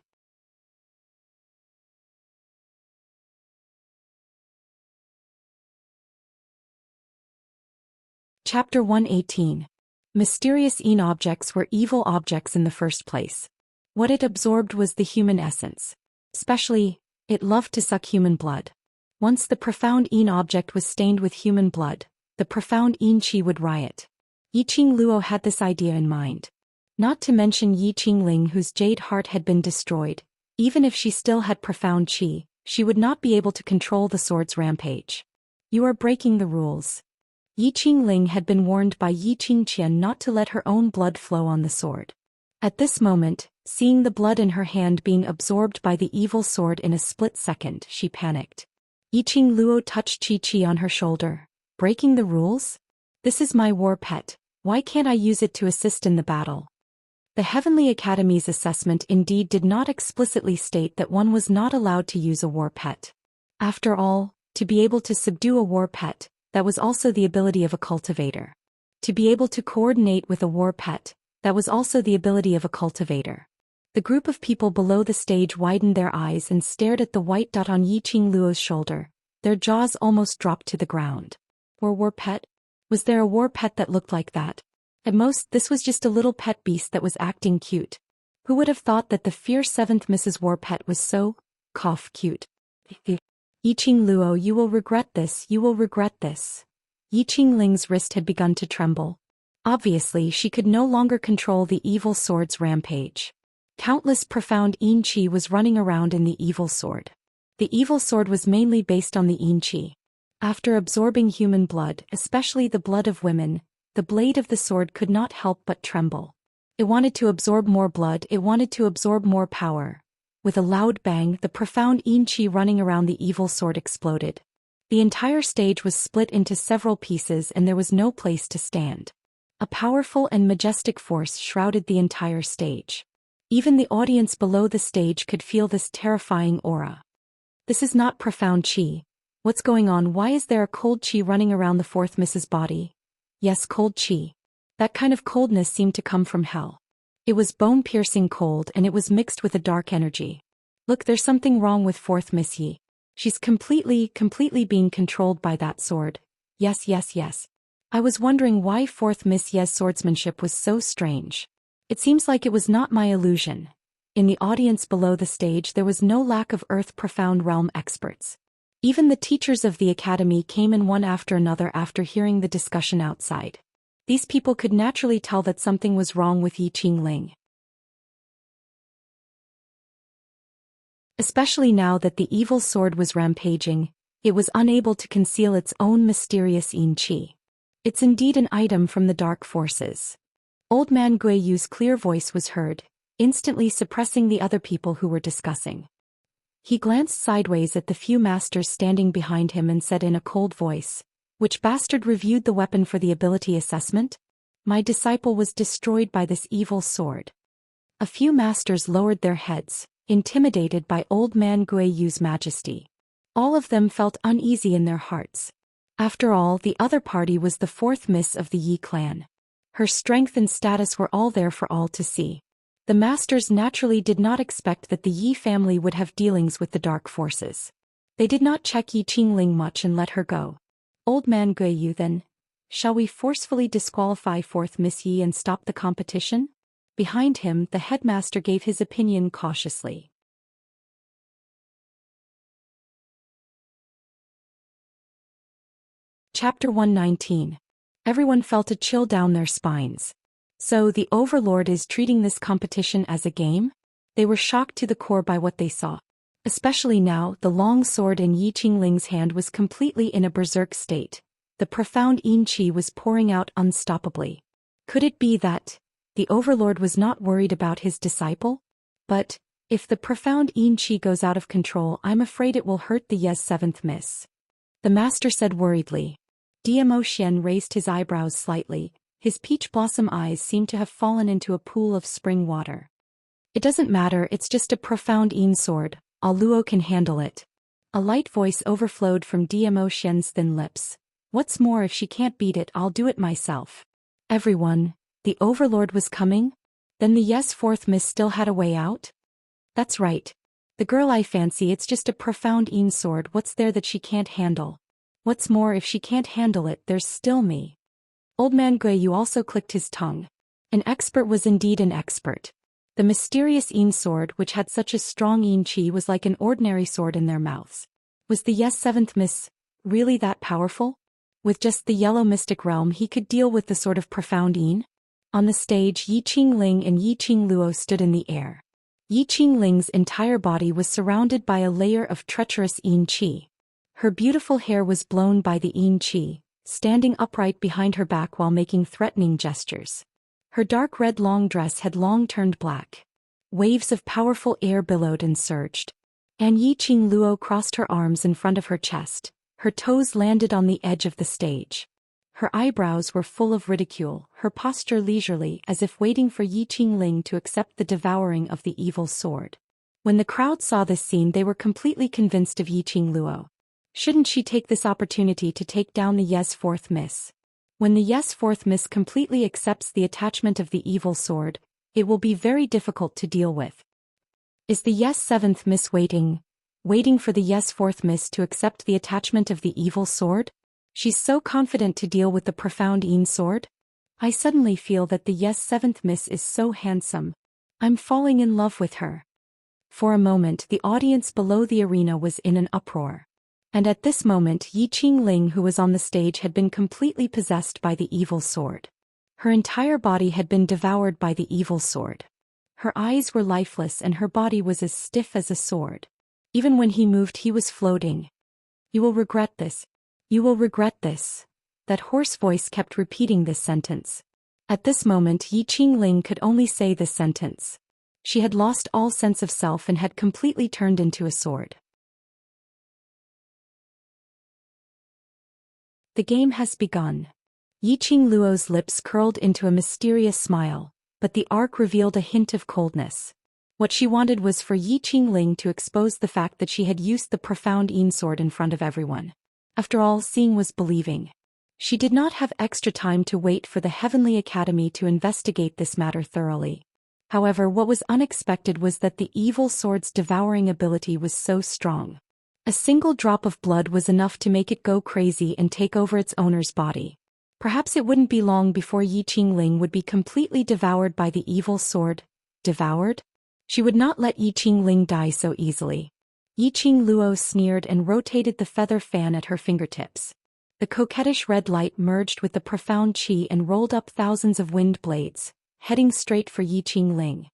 S1: Chapter 118. Mysterious Yin objects were evil objects in the first place. What it absorbed was the human essence. Especially, it loved to suck human blood. Once the profound Yin object was stained with human blood, the profound Yin Qi would riot. Yi Qingluo had this idea in mind. Not to mention Yi Qingling, whose jade heart had been destroyed. Even if she still had profound Qi, she would not be able to control the sword's rampage. You are breaking the rules. Yi Qingling had been warned by Yi Qian not to let her own blood flow on the sword. At this moment, seeing the blood in her hand being absorbed by the evil sword in a split second, she panicked. Yi Qingluo touched Chi-Chi on her shoulder. Breaking the rules? This is my war pet. Why can't I use it to assist in the battle? The Heavenly Academy's assessment indeed did not explicitly state that one was not allowed to use a war pet. After all, to be able to subdue a war pet, that was also the ability of a cultivator. To be able to coordinate with a war pet, that was also the ability of a cultivator. The group of people below the stage widened their eyes and stared at the white dot on Yi Qingluo's shoulder. Their jaws almost dropped to the ground. War pet? Was there a war pet that looked like that? At most, this was just a little pet beast that was acting cute. Who would have thought that the fierce 7th Mrs. War Pet was so, cute? Yi Qingluo, you will regret this, you will regret this. Yi Qingling's wrist had begun to tremble. Obviously, she could no longer control the evil sword's rampage. Countless profound Yin Qi was running around in the evil sword. The evil sword was mainly based on the Yin Qi. After absorbing human blood, especially the blood of women, the blade of the sword could not help but tremble. It wanted to absorb more blood, it wanted to absorb more power. With a loud bang, the profound Yin Qi running around the evil sword exploded. The entire stage was split into several pieces and there was no place to stand. A powerful and majestic force shrouded the entire stage. Even the audience below the stage could feel this terrifying aura. This is not profound Qi. What's going on? Why is there a cold chi running around the fourth Miss's body? Yes, cold chi. That kind of coldness seemed to come from hell. It was bone-piercing cold and it was mixed with a dark energy. Look, there's something wrong with fourth Miss Yi. She's completely being controlled by that sword. Yes. I was wondering why fourth Miss Ye's swordsmanship was so strange. It seems like it was not my illusion. In the audience below the stage there was no lack of earth-profound realm experts. Even the teachers of the academy came in one after another after hearing the discussion outside. These people could naturally tell that something was wrong with Yi Qingling. Especially now that the evil sword was rampaging, it was unable to conceal its own mysterious yin qi. It's indeed an item from the dark forces. Old man Gui Yu's clear voice was heard, instantly suppressing the other people who were discussing. He glanced sideways at the few masters standing behind him and said in a cold voice, "Which bastard reviewed the weapon for the ability assessment? My disciple was destroyed by this evil sword." A few masters lowered their heads, intimidated by old man Gui Yu's majesty. All of them felt uneasy in their hearts. After all, the other party was the fourth miss of the Yi clan. Her strength and status were all there for all to see. The masters naturally did not expect that the Yi family would have dealings with the dark forces. They did not check Yi Qingling much and let her go. Old man Gui Yu then, "Shall we forcefully disqualify fourth Miss Yi and stop the competition?" Behind him, the headmaster gave his opinion cautiously. Chapter 119. Everyone felt a chill down their spines. So the Overlord is treating this competition as a game? They were shocked to the core by what they saw. Especially now, the long sword in Yi Qingling's hand was completely in a berserk state. The profound yin qi was pouring out unstoppably. Could it be that the Overlord was not worried about his disciple? But if the profound yin qi goes out of control, I'm afraid it will hurt the Ye's seventh miss. The master said worriedly. Zhou Xian raised his eyebrows slightly. His peach blossom eyes seemed to have fallen into a pool of spring water. "It doesn't matter, it's just a profound yin sword. Luo can handle it." A light voice overflowed from Zhou Xian's thin lips. "What's more, if she can't beat it, I'll do it myself." Everyone, the Overlord was coming? Then the Yes fourth miss still had a way out? That's right. The girl I fancy, it's just a profound yin sword. What's there that she can't handle? What's more, if she can't handle it, there's still me. Old man Gui Yu also clicked his tongue. An expert was indeed an expert. The mysterious yin sword, which had such a strong yin qi, was like an ordinary sword in their mouths. Was the Yes seventh miss really that powerful? With just the yellow mystic realm he could deal with the sort of profound yin? On the stage, Yi Qingling and Yi Qingluo stood in the air. Yi Qingling's entire body was surrounded by a layer of treacherous yin qi. Her beautiful hair was blown by the yin qi, standing upright behind her back while making threatening gestures. Her dark red long dress had long turned black. Waves of powerful air billowed and surged. And Yi Qingluo crossed her arms in front of her chest. Her toes landed on the edge of the stage. Her eyebrows were full of ridicule, her posture leisurely, as if waiting for Yi Qingling to accept the devouring of the evil sword. When the crowd saw this scene, they were completely convinced of Yi Qingluo. Shouldn't she take this opportunity to take down the Yes fourth miss? When the Yes fourth miss completely accepts the attachment of the evil sword, it will be very difficult to deal with. Is the Yes seventh miss waiting for the Yes fourth miss to accept the attachment of the evil sword? She's so confident to deal with the profound yin sword? I suddenly feel that the Yes seventh miss is so handsome. I'm falling in love with her. For a moment the audience below the arena was in an uproar. And at this moment Yi Qingling, who was on the stage, had been completely possessed by the evil sword. Her entire body had been devoured by the evil sword. Her eyes were lifeless and her body was as stiff as a sword. Even when he moved he was floating. "You will regret this. You will regret this." That hoarse voice kept repeating this sentence. At this moment Yi Qingling could only say this sentence. She had lost all sense of self and had completely turned into a sword. The game has begun. Yi Qingluo's lips curled into a mysterious smile, but the arc revealed a hint of coldness. What she wanted was for Yi Qingling to expose the fact that she had used the profound Yin sword in front of everyone. After all, seeing was believing. She did not have extra time to wait for the Heavenly Academy to investigate this matter thoroughly. However, what was unexpected was that the evil sword's devouring ability was so strong. A single drop of blood was enough to make it go crazy and take over its owner's body. Perhaps it wouldn't be long before Yi Qingling would be completely devoured by the evil sword. Devoured? She would not let Yi Qingling die so easily. Yi Qingluo sneered and rotated the feather fan at her fingertips. The coquettish red light merged with the profound qi and rolled up thousands of wind blades, heading straight for Yi Qingling.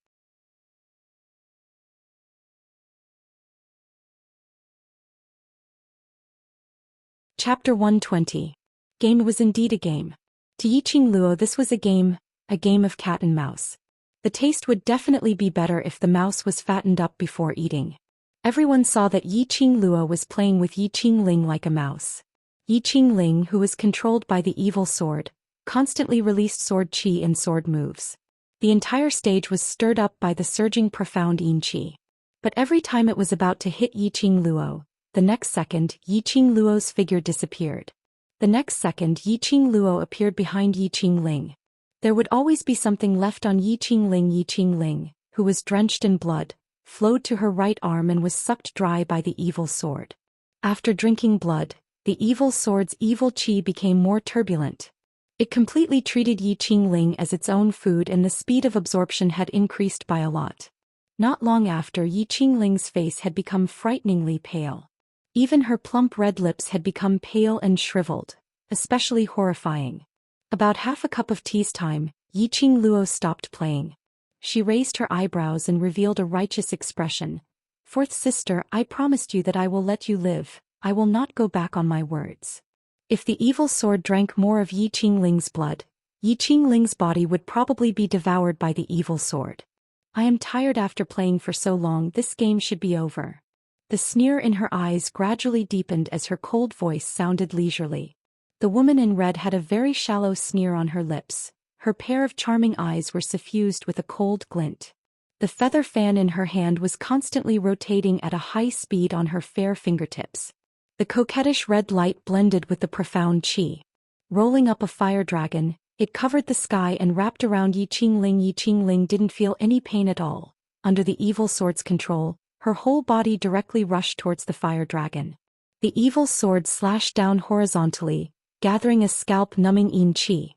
S1: Chapter 120. Game was indeed a game. To Yi Qingluo this was a game of cat and mouse. The taste would definitely be better if the mouse was fattened up before eating. Everyone saw that Yi Qingluo was playing with Yi Qingling like a mouse. Yi Qingling, who was controlled by the evil sword, constantly released sword qi and sword moves. The entire stage was stirred up by the surging profound yin qi. But every time it was about to hit Yi Qingluo, the next second Yi Qingluo's figure disappeared. The next second Yi Qingluo appeared behind Yi Qingling. There would always be something left on Yi Qingling. Yi Qingling, who was drenched in blood, flowed to her right arm and was sucked dry by the evil sword. After drinking blood, the evil sword's evil qi became more turbulent. It completely treated Yi Qingling as its own food and the speed of absorption had increased by a lot. Not long after, Yi Qingling's face had become frighteningly pale. Even her plump red lips had become pale and shriveled, especially horrifying. About half a cup of tea's time, Yi Qingluo stopped playing. She raised her eyebrows and revealed a righteous expression. "Fourth sister, I promised you that I will let you live. I will not go back on my words." If the evil sword drank more of Yi Qingling's blood, Yi Qingling's body would probably be devoured by the evil sword. "I am tired after playing for so long. This game should be over." The sneer in her eyes gradually deepened as her cold voice sounded leisurely. The woman in red had a very shallow sneer on her lips. Her pair of charming eyes were suffused with a cold glint. The feather fan in her hand was constantly rotating at a high speed on her fair fingertips. The coquettish red light blended with the profound qi. Rolling up a fire dragon, it covered the sky and wrapped around Yi Qingling. Yi Qingling didn't feel any pain at all. Under the evil sword's control, her whole body directly rushed towards the fire dragon. The evil sword slashed down horizontally, gathering a scalp-numbing yin qi.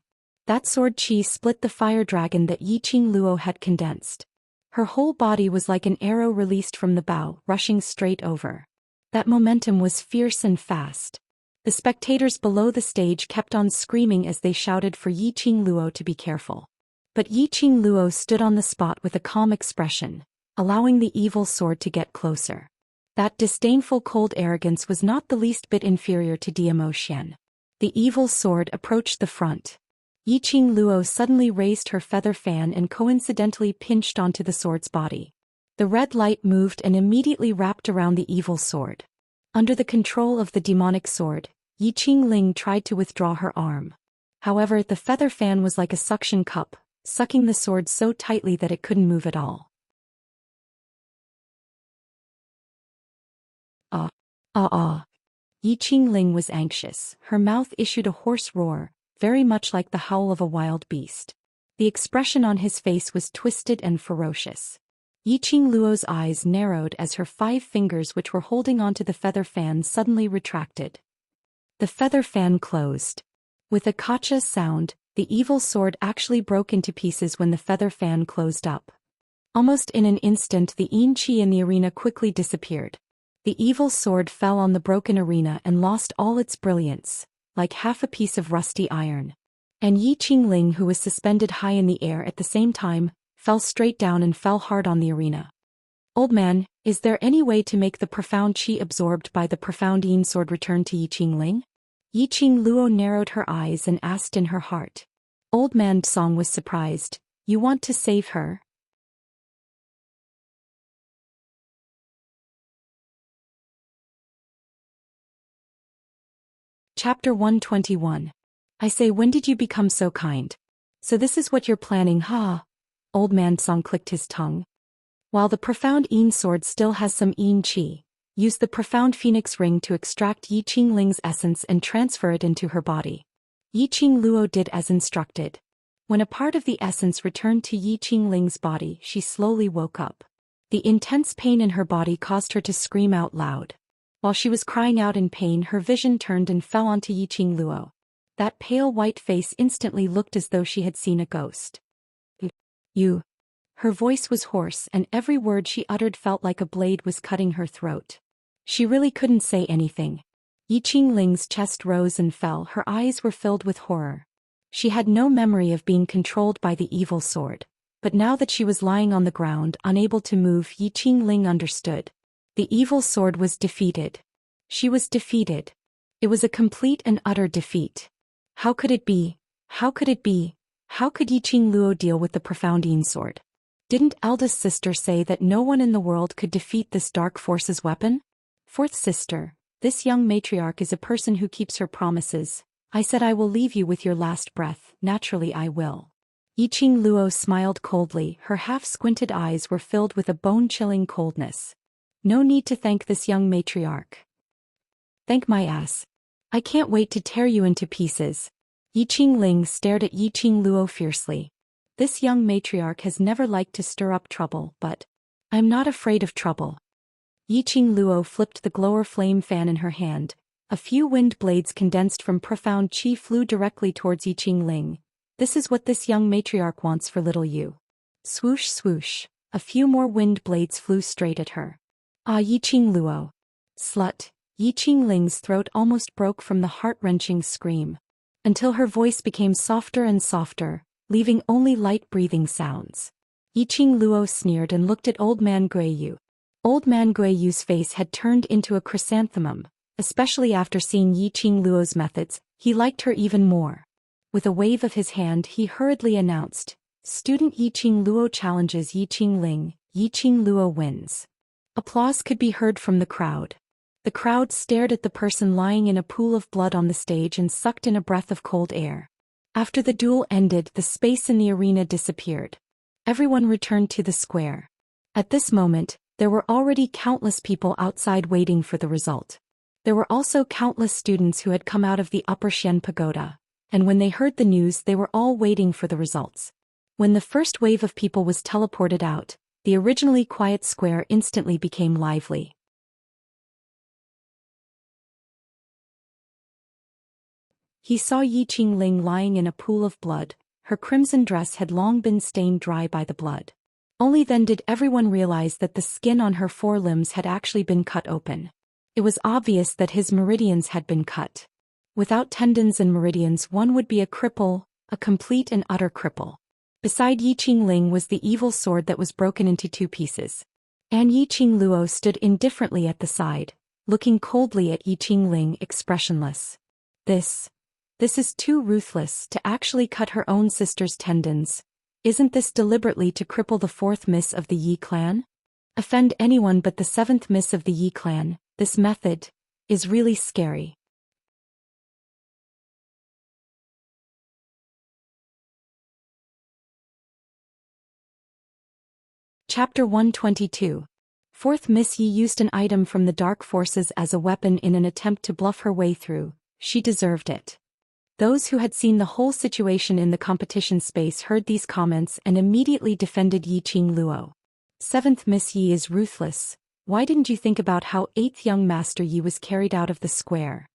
S1: That sword qi split the fire dragon that Yi Qingluo had condensed. Her whole body was like an arrow released from the bow, rushing straight over. That momentum was fierce and fast. The spectators below the stage kept on screaming as they shouted for Yi Qingluo to be careful. But Yi Qingluo stood on the spot with a calm expression, allowing the evil sword to get closer. That disdainful cold arrogance was not the least bit inferior to Zhou Xian. The evil sword approached the front. Yi Qingluo suddenly raised her feather fan and coincidentally pinched onto the sword's body. The red light moved and immediately wrapped around the evil sword. Under the control of the demonic sword, Yi Qingling tried to withdraw her arm. However, the feather fan was like a suction cup, sucking the sword so tightly that it couldn't move at all. Yi Qingling was anxious. Her mouth issued a hoarse roar, very much like the howl of a wild beast. The expression on his face was twisted and ferocious. Yi Qingluo's eyes narrowed as her 5 fingers which were holding onto the feather fan suddenly retracted. The feather fan closed. With a kacha sound, the evil sword actually broke into pieces when the feather fan closed up. Almost in an instant the yin qi in the arena quickly disappeared. The evil sword fell on the broken arena and lost all its brilliance, like half a piece of rusty iron. And Yi Qingling, who was suspended high in the air at the same time, fell straight down and fell hard on the arena. "Old man, is there any way to make the profound qi absorbed by the profound yin sword return to Yi Qingling?" Yi Qingluo narrowed her eyes and asked in her heart. Old man Song was surprised. "You want to save her?" Chapter 121. I say, when did you become so kind? So this is what you're planning, huh? Old man Song clicked his tongue. While the profound Yin sword still has some Yin qi, use the profound phoenix ring to extract Yi Qingling's essence and transfer it into her body. Yi Qingluo did as instructed. When a part of the essence returned to Yi Qingling's body, she slowly woke up. The intense pain in her body caused her to scream out loud. While she was crying out in pain, her vision turned and fell onto Yi Qingluo. That pale white face instantly looked as though she had seen a ghost. You. Her voice was hoarse, and every word she uttered felt like a blade was cutting her throat. She really couldn't say anything. Yi Qingling's chest rose and fell, her eyes were filled with horror. She had no memory of being controlled by the evil sword. But now that she was lying on the ground, unable to move, Yi Qingling understood. The evil sword was defeated. She was defeated. It was a complete and utter defeat. How could it be? How could it be? How could Yi Qingluo deal with the profound Yin sword? Didn't eldest sister say that no one in the world could defeat this dark force's weapon? Fourth sister, this young matriarch is a person who keeps her promises. I said I will leave you with your last breath, naturally I will. Yi Qingluo smiled coldly, her half-squinted eyes were filled with a bone-chilling coldness. No need to thank this young matriarch. Thank my ass. I can't wait to tear you into pieces. Yi Qingling stared at Yi Qingluo fiercely. This young matriarch has never liked to stir up trouble, but I'm not afraid of trouble. Yi Qingluo flipped the glower flame fan in her hand. A few wind blades condensed from profound qi flew directly towards Yi Qingling. This is what this young matriarch wants for little you. Swoosh swoosh, a few more wind blades flew straight at her. Ah, Yi Qingluo. Slut. Yi Qingling's throat almost broke from the heart-wrenching scream. Until her voice became softer and softer, leaving only light breathing sounds. Yi Qingluo sneered and looked at Old Man Guiyu. Old Man Guiyu's face had turned into a chrysanthemum, especially after seeing Yi Qingluo's methods. He liked her even more. With a wave of his hand, he hurriedly announced, Student Yi Qingluo challenges Yi Qingling. Yi Qingluo wins. Applause could be heard from the crowd. The crowd stared at the person lying in a pool of blood on the stage and sucked in a breath of cold air. After the duel ended, the space in the arena disappeared. Everyone returned to the square. At this moment, there were already countless people outside waiting for the result. There were also countless students who had come out of the Upper Xian Pagoda, and when they heard the news, they were all waiting for the results. When the first wave of people was teleported out, the originally quiet square instantly became lively. He saw Yi Qingling lying in a pool of blood. Her crimson dress had long been stained dry by the blood. Only then did everyone realize that the skin on her forelimbs had actually been cut open. It was obvious that his meridians had been cut. Without tendons and meridians, one would be a cripple, a complete and utter cripple. Beside Yi Qingling was the evil sword that was broken into two pieces. And Yi Qingluo stood indifferently at the side, looking coldly at Yi Qingling, expressionless. This is too ruthless, to actually cut her own sister's tendons. Isn't this deliberately to cripple the fourth miss of the Yi clan? Offend anyone but the seventh miss of the Yi clan. This method is really scary. Chapter 122. Fourth Miss Yi used an item from the Dark Forces as a weapon in an attempt to bluff her way through. She deserved it. Those who had seen the whole situation in the competition space heard these comments and immediately defended Yi Qingluo. Seventh Miss Yi is ruthless. Why didn't you think about how 8th young Master Yi was carried out of the square?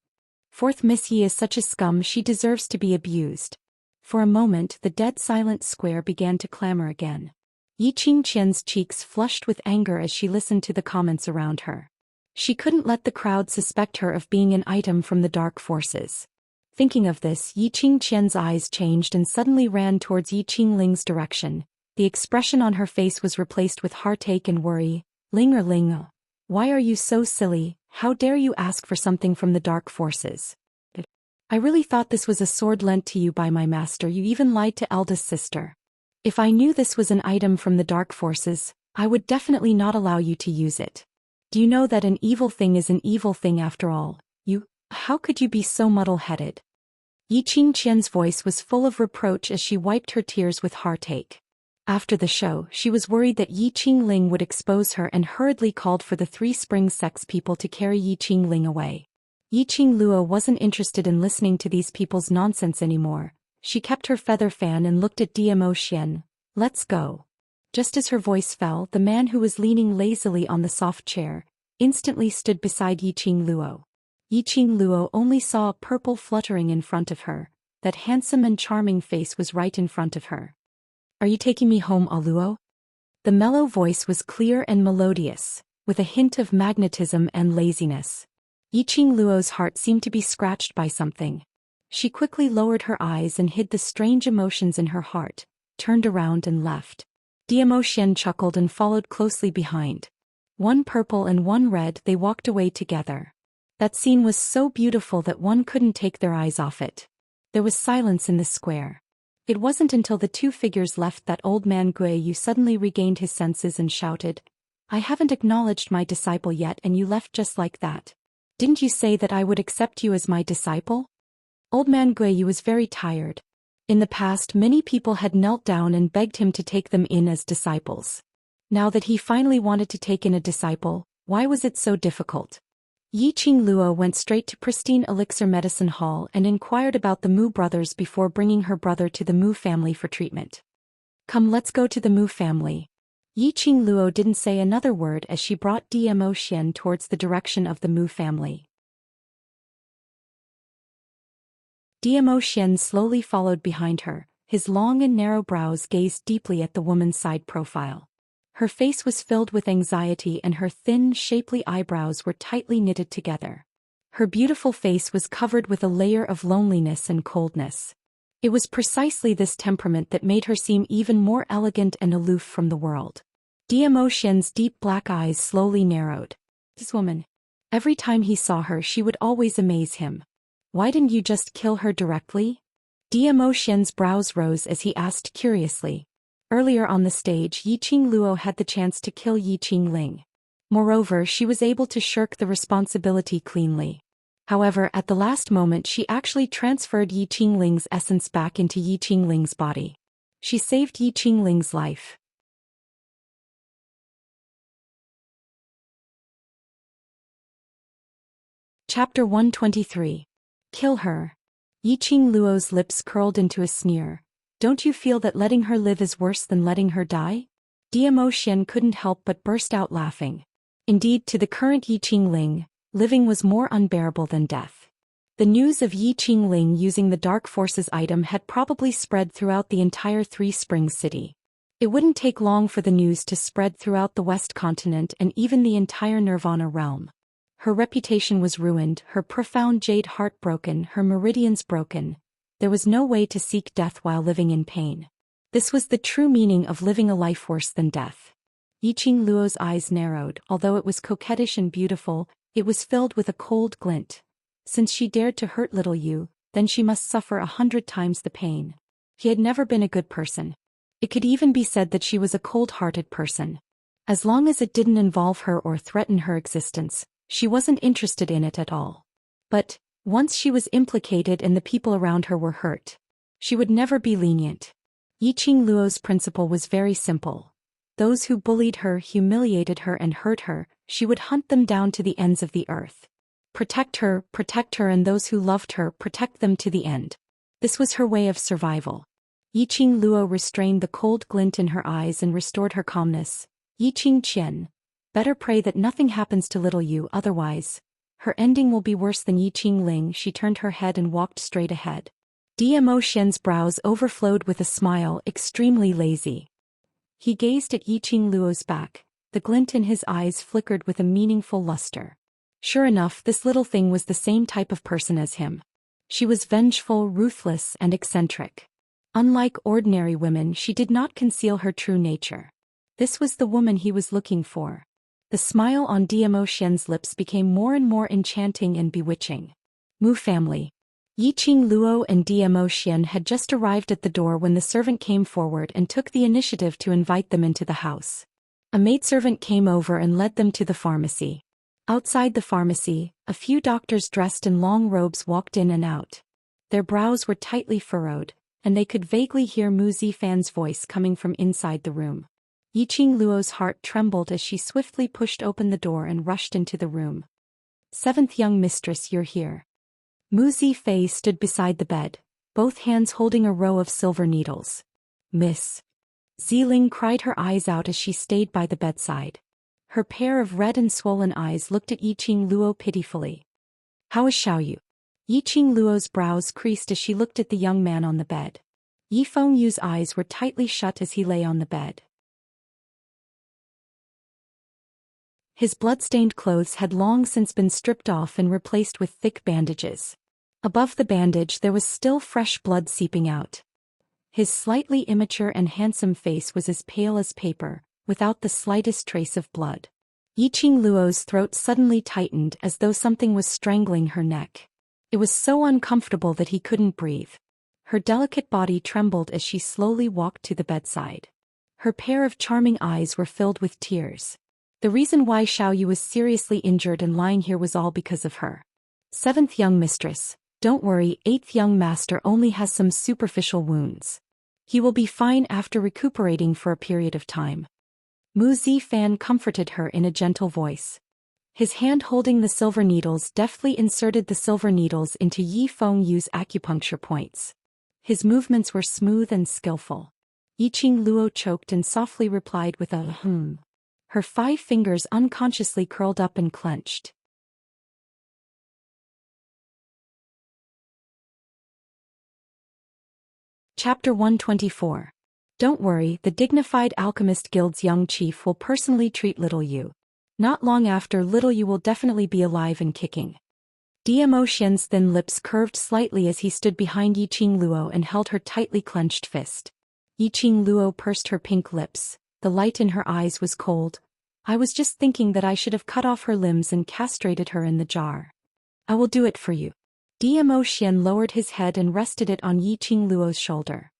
S1: Fourth Miss Yi is such a scum, she deserves to be abused. For a moment, the dead silent square began to clamor again. Yi Qingqian's cheeks flushed with anger as she listened to the comments around her. She couldn't let the crowd suspect her of being an item from the Dark Forces. Thinking of this, Yi Qingqian's eyes changed and suddenly ran towards Yi Qingling's direction. The expression on her face was replaced with heartache and worry. Ling, why are you so silly? How dare you ask for something from the Dark Forces? I really thought this was a sword lent to you by my master. You even lied to eldest sister. If I knew this was an item from the Dark Forces, I would definitely not allow you to use it. Do you know that an evil thing is an evil thing after all? How could you be so muddle-headed? Yi Qingqian's voice was full of reproach as she wiped her tears with heartache. After the show, she was worried that Yi Qingling would expose her and hurriedly called for the Three Springs sex people to carry Yi Qingling away. Yi Qingluo wasn't interested in listening to these people's nonsense anymore. She kept her feather fan and looked at Zhou Xian. Let's go. Just as her voice fell, the man who was leaning lazily on the soft chair instantly stood beside Yi Qingluo. Yi Qingluo only saw a purple fluttering in front of her. That handsome and charming face was right in front of her. Are you taking me home, Aluo? The mellow voice was clear and melodious, with a hint of magnetism and laziness. Yi Qingluo's heart seemed to be scratched by something. She quickly lowered her eyes and hid the strange emotions in her heart, turned around and left. Zhou Xian chuckled and followed closely behind. One purple and one red, they walked away together. That scene was so beautiful that one couldn't take their eyes off it. There was silence in the square. It wasn't until the two figures left that old man Gui Yu suddenly regained his senses and shouted, "I haven't acknowledged my disciple yet and you left just like that. Didn't you say that I would accept you as my disciple?" Old man Gui Yu was very tired. In the past, many people had knelt down and begged him to take them in as disciples. Now that he finally wanted to take in a disciple, why was it so difficult? Yi Qingluo went straight to Pristine Elixir Medicine Hall and inquired about the Mu brothers before bringing her brother to the Mu family for treatment. "Come, let's go to the Mu family." Yi Qingluo didn't say another word as she brought Zhou Xian towards the direction of the Mu family. Zhou Xian slowly followed behind her. His long and narrow brows gazed deeply at the woman's side profile. Her face was filled with anxiety and her thin, shapely eyebrows were tightly knitted together. Her beautiful face was covered with a layer of loneliness and coldness. It was precisely this temperament that made her seem even more elegant and aloof from the world. Zhou Xian's deep black eyes slowly narrowed. This woman. Every time he saw her, she would always amaze him. Why didn't you just kill her directly? Zhou Xian's brows rose as he asked curiously. Earlier on the stage, Yi Qingluo had the chance to kill Yi Qingling. Moreover, she was able to shirk the responsibility cleanly. However, at the last moment she actually transferred Yi Qingling's essence back into Yi Qingling's body. She saved Yi Qingling's life. Chapter 123. Kill her. Yi Qingluo's lips curled into a sneer. Don't you feel that letting her live is worse than letting her die? Zhou Xian couldn't help but burst out laughing. Indeed, to the current Yi Qingling, living was more unbearable than death. The news of Yi Qingling using the Dark Forces item had probably spread throughout the entire Three Springs city. It wouldn't take long for the news to spread throughout the West Continent and even the entire Nirvana realm. Her reputation was ruined, her profound jade heart broken, her meridians broken. There was no way to seek death while living in pain. This was the true meaning of living a life worse than death. Yi Qingluo's eyes narrowed. Although it was coquettish and beautiful, it was filled with a cold glint. Since she dared to hurt little Yu, then she must suffer 100 times the pain. He had never been a good person. It could even be said that she was a cold-hearted person. As long as it didn't involve her or threaten her existence, she wasn't interested in it at all. But once she was implicated and the people around her were hurt, she would never be lenient. Yi Qingluo's principle was very simple. Those who bullied her, humiliated her and hurt her, she would hunt them down to the ends of the earth. Protect her, and those who loved her, protect them to the end. This was her way of survival. Yi Qingluo restrained the cold glint in her eyes and restored her calmness. Yi Qingqian, better pray that nothing happens to little Yu, otherwise her ending will be worse than Yi Qingling. She turned her head and walked straight ahead. Zhou Xian's brows overflowed with a smile, extremely lazy. He gazed at Yi Qingluo's back. The glint in his eyes flickered with a meaningful luster. Sure enough, this little thing was the same type of person as him. She was vengeful, ruthless, and eccentric. Unlike ordinary women, she did not conceal her true nature. This was the woman he was looking for. The smile on Zhou Xian's lips became more and more enchanting and bewitching. Mu family. Yi Qingluo and Zhou Xian had just arrived at the door when the servant came forward and took the initiative to invite them into the house. A maidservant came over and led them to the pharmacy. Outside the pharmacy, a few doctors dressed in long robes walked in and out. Their brows were tightly furrowed, and they could vaguely hear Mu Zifan's voice coming from inside the room. Yiqing Luo's heart trembled as she swiftly pushed open the door and rushed into the room. "Seventh young mistress, you're here." Mu Zifei stood beside the bed, both hands holding a row of silver needles. "Miss." Ziling cried her eyes out as she stayed by the bedside. Her pair of red and swollen eyes looked at Yiqing Luo pitifully. "How is Xiaoyu?" Yiqing Luo's brows creased as she looked at the young man on the bed. Yi Fengyu's eyes were tightly shut as he lay on the bed. His blood-stained clothes had long since been stripped off and replaced with thick bandages. Above the bandage there was still fresh blood seeping out. His slightly immature and handsome face was as pale as paper, without the slightest trace of blood. Yiqing Luo's throat suddenly tightened as though something was strangling her neck. It was so uncomfortable that he couldn't breathe. Her delicate body trembled as she slowly walked to the bedside. Her pair of charming eyes were filled with tears. The reason why Xiaoyu was seriously injured and lying here was all because of her. "Seventh young mistress, don't worry, eighth young master only has some superficial wounds. He will be fine after recuperating for a period of time." Mu Zifan comforted her in a gentle voice. His hand holding the silver needles deftly inserted the silver needles into Yi Fengyu's acupuncture points. His movements were smooth and skillful. Yiqing Luo choked and softly replied with a "hmm." Her 5 fingers unconsciously curled up and clenched. Chapter 124. Don't worry, the dignified Alchemist Guild's young chief will personally treat little Yu. Not long after, little Yu will definitely be alive and kicking. Zhou Xian's thin lips curved slightly as he stood behind Yiqing Luo and held her tightly clenched fist. Yiqing Luo pursed her pink lips. The light in her eyes was cold. "I was just thinking that I should have cut off her limbs and castrated her in the jar. I will do it for you." Zhou Xian lowered his head and rested it on Yiqing Luo's shoulder.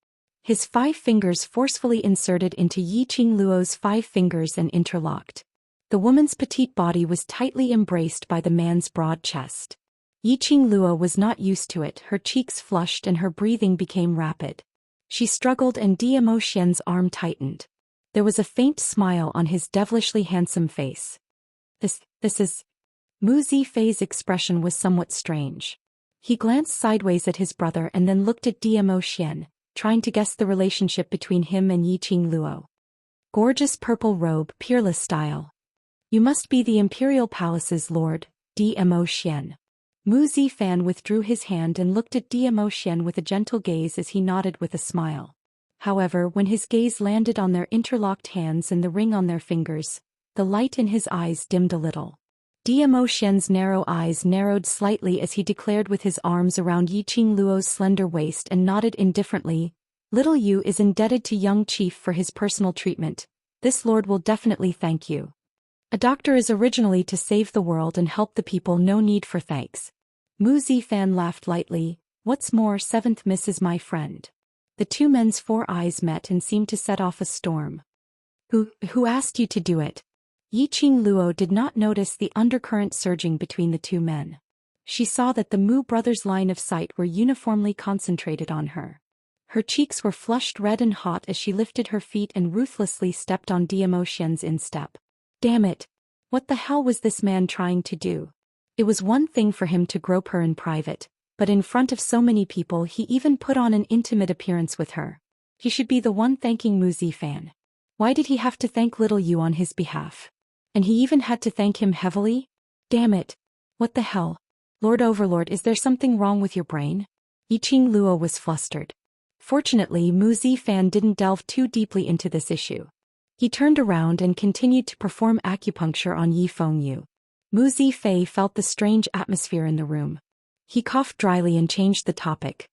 S1: His 5 fingers forcefully inserted into Yiqing Luo's 5 fingers and interlocked. The woman's petite body was tightly embraced by the man's broad chest. Yiqing Luo was not used to it, her cheeks flushed and her breathing became rapid. She struggled and Zhou Xian's arm tightened. There was a faint smile on his devilishly handsome face. This is... Mu Zifei's expression was somewhat strange. He glanced sideways at his brother and then looked at Zhou Xian, trying to guess the relationship between him and Yiqing Luo. "Gorgeous purple robe, peerless style. You must be the Imperial Palace's lord, Zhou Xian." Mu Zifan withdrew his hand and looked at Zhou Xian with a gentle gaze as he nodded with a smile. However, when his gaze landed on their interlocked hands and the ring on their fingers, the light in his eyes dimmed a little. Zhou Xian's narrow eyes narrowed slightly as he declared with his arms around Yiqing Luo's slender waist and nodded indifferently, "Little Yu is indebted to young chief for his personal treatment. This lord will definitely thank you. A doctor is originally to save the world and help the people, no need for thanks." Mu Zifan laughed lightly. "What's more, seventh miss is my friend." The two men's 4 eyes met and seemed to set off a storm. Who asked you to do it?" Yiqing Luo did not notice the undercurrent surging between the two men. She saw that the Mu brothers' line of sight were uniformly concentrated on her. Her cheeks were flushed red and hot as she lifted her feet and ruthlessly stepped on Zhou Xian's instep. Damn it! What the hell was this man trying to do? It was one thing for him to grope her in private, but in front of so many people he even put on an intimate appearance with her. He should be the one thanking Mu Zifan. Why did he have to thank little Yu on his behalf? And he even had to thank him heavily? Damn it! What the hell? Lord Overlord, is there something wrong with your brain? Yiqing Luo was flustered. Fortunately, Mu Zifan didn't delve too deeply into this issue. He turned around and continued to perform acupuncture on Yi Fengyu. Mu Zifei felt the strange atmosphere in the room. He coughed dryly and changed the topic.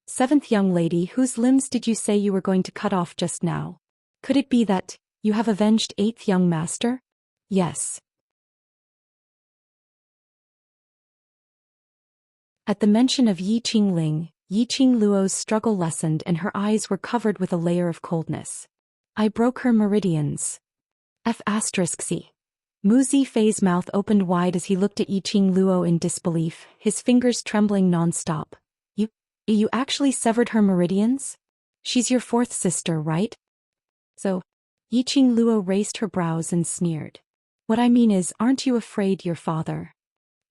S1: "Seventh young lady, whose limbs did you say you were going to cut off just now? Could it be that you have avenged 8th young master?" "Yes." At the mention of Yiqing Luo's struggle lessened and her eyes were covered with a layer of coldness. "I broke her meridians." F***C. Mu Zifei's mouth opened wide as he looked at Yiqing Luo in disbelief, his fingers trembling non-stop. You actually severed her meridians? She's your fourth sister, right? So, Yiqing Luo raised her brows and sneered. What I mean is, aren't you afraid your father?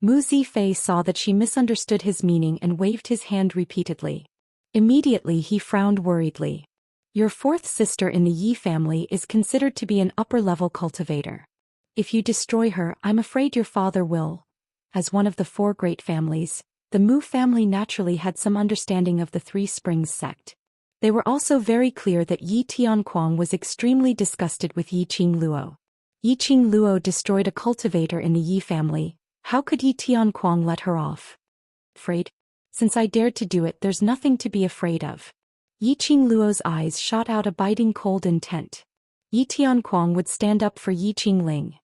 S1: Mu Zifei saw that she misunderstood his meaning and waved his hand repeatedly. Immediately he frowned worriedly. Your fourth sister in the Yi family is considered to be an upper-level cultivator. If you destroy her, I'm afraid your father will. As one of the four great families, the Mu family naturally had some understanding of the Three Springs sect. They were also very clear that Yi Tianquang was extremely disgusted with Yiqing Luo. Yiqing Luo destroyed a cultivator in the Yi family. How could Yi Tianquang let her off? Afraid? Since I dared to do it, there's nothing to be afraid of. Yiqing Luo's eyes shot out a biting cold intent. Yi Tianquang would stand up for Yiqing Ling.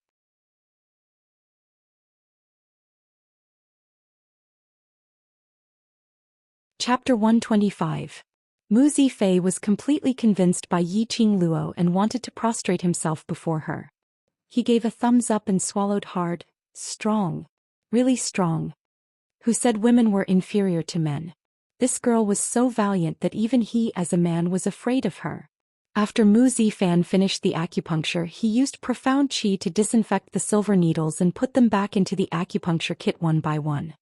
S1: Chapter 125. Mu Zifei was completely convinced by Yiqing Luo and wanted to prostrate himself before her. He gave a thumbs up and swallowed hard. Strong. Really strong. Who said women were inferior to men? This girl was so valiant that even he as a man was afraid of her. After Mu Zifan finished the acupuncture, he used profound qi to disinfect the silver needles and put them back into the acupuncture kit one by one.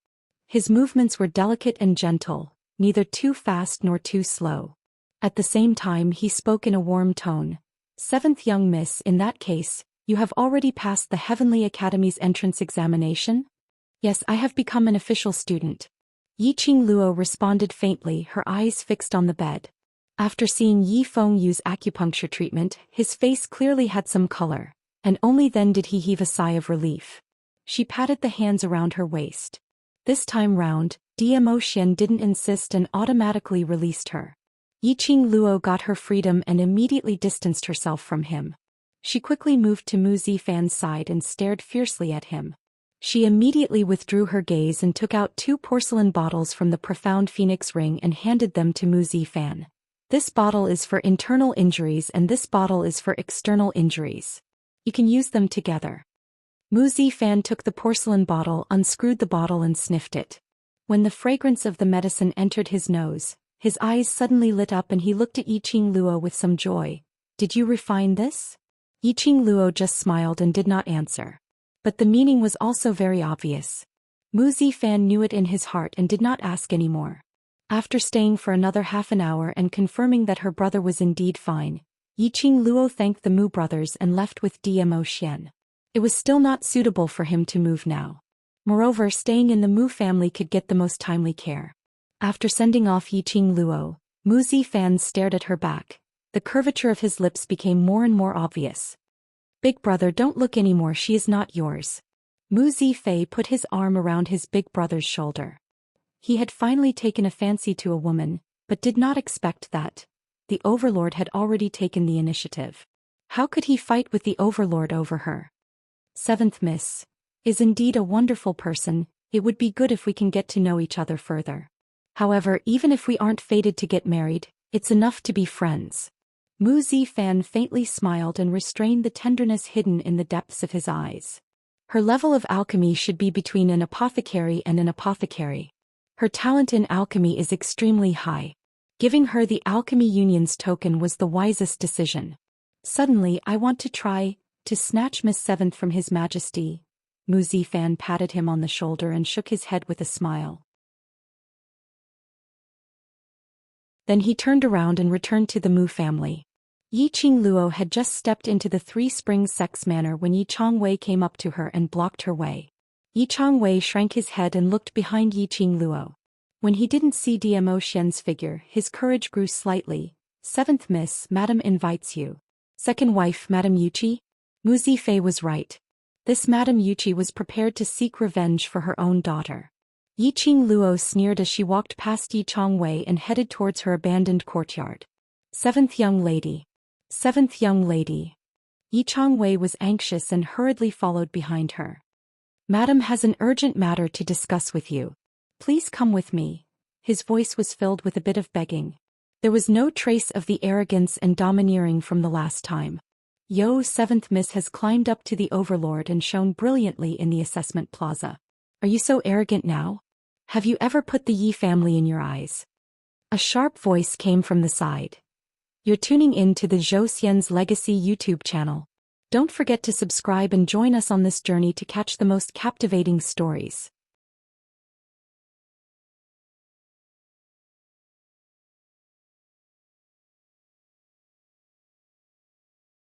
S1: His movements were delicate and gentle, neither too fast nor too slow. At the same time he spoke in a warm tone. Seventh young miss, in that case, you have already passed the Heavenly Academy's entrance examination? Yes, I have become an official student. Yiqing Luo responded faintly, her eyes fixed on the bed. After seeing Yi Feng use acupuncture treatment, his face clearly had some color, and only then did he heave a sigh of relief. She patted the hands around her waist. This time round, Zhou Xian didn't insist and automatically released her. Yiqing Luo got her freedom and immediately distanced herself from him. She quickly moved to Mu Zifan's side and stared fiercely at him. She immediately withdrew her gaze and took out 2 porcelain bottles from the profound phoenix ring and handed them to Mu Zifan. This bottle is for internal injuries and this bottle is for external injuries. You can use them together. Mu Zifan took the porcelain bottle, unscrewed the bottle and sniffed it. When the fragrance of the medicine entered his nose, his eyes suddenly lit up and he looked at Yiqing Luo with some joy. Did you refine this? Yiqing Luo just smiled and did not answer. But the meaning was also very obvious. Mu Zifan knew it in his heart and did not ask any more. After staying for another half an hour and confirming that her brother was indeed fine, Yiqing Luo thanked the Mu brothers and left with Zhou Xian. It was still not suitable for him to move now. Moreover, staying in the Mu family could get the most timely care. After sending off Yiqing Luo, Mu Zifan stared at her back. The curvature of his lips became more and more obvious. Big brother, don't look anymore, she is not yours. Mu Zifei put his arm around his big brother's shoulder. He had finally taken a fancy to a woman, but did not expect that. The overlord had already taken the initiative. How could he fight with the overlord over her? Seventh miss is indeed a wonderful person. It would be good if we can get to know each other further. However, even if we aren't fated to get married, it's enough to be friends. Mu Zifan faintly smiled and restrained the tenderness hidden in the depths of his eyes. Her level of alchemy should be between an apothecary and an apothecary. Her talent in alchemy is extremely high. Giving her the alchemy union's token was the wisest decision. Suddenly, I want to try to snatch Miss Seventh from His Majesty. Mu Zifan patted him on the shoulder and shook his head with a smile. Then he turned around and returned to the Mu family. Yiqing Luo had just stepped into the Three Springs Sex Manor when Yi Changwei came up to her and blocked her way. Yi Changwei shrank his head and looked behind Yiqing Luo. When he didn't see Zhou Xian's figure, his courage grew slightly. Seventh miss, Madam invites you. Second wife, Madam Yuqi? Mu Zifei was right. This Madam Yuqi was prepared to seek revenge for her own daughter. Yiqing Luo sneered as she walked past Yi Changwei and headed towards her abandoned courtyard. Seventh young lady. Seventh young lady. Yi Changwei was anxious and hurriedly followed behind her. Madam has an urgent matter to discuss with you. Please come with me. His voice was filled with a bit of begging. There was no trace of the arrogance and domineering from the last time. Yo, Seventh Miss has climbed up to the Overlord and shone brilliantly in the assessment plaza. Are you so arrogant now? Have you ever put the Yi family in your eyes? A sharp voice came from the side. You're tuning in to the Zhou Xian's Legacy YouTube channel. Don't forget to subscribe and join us on this journey to catch the most captivating stories.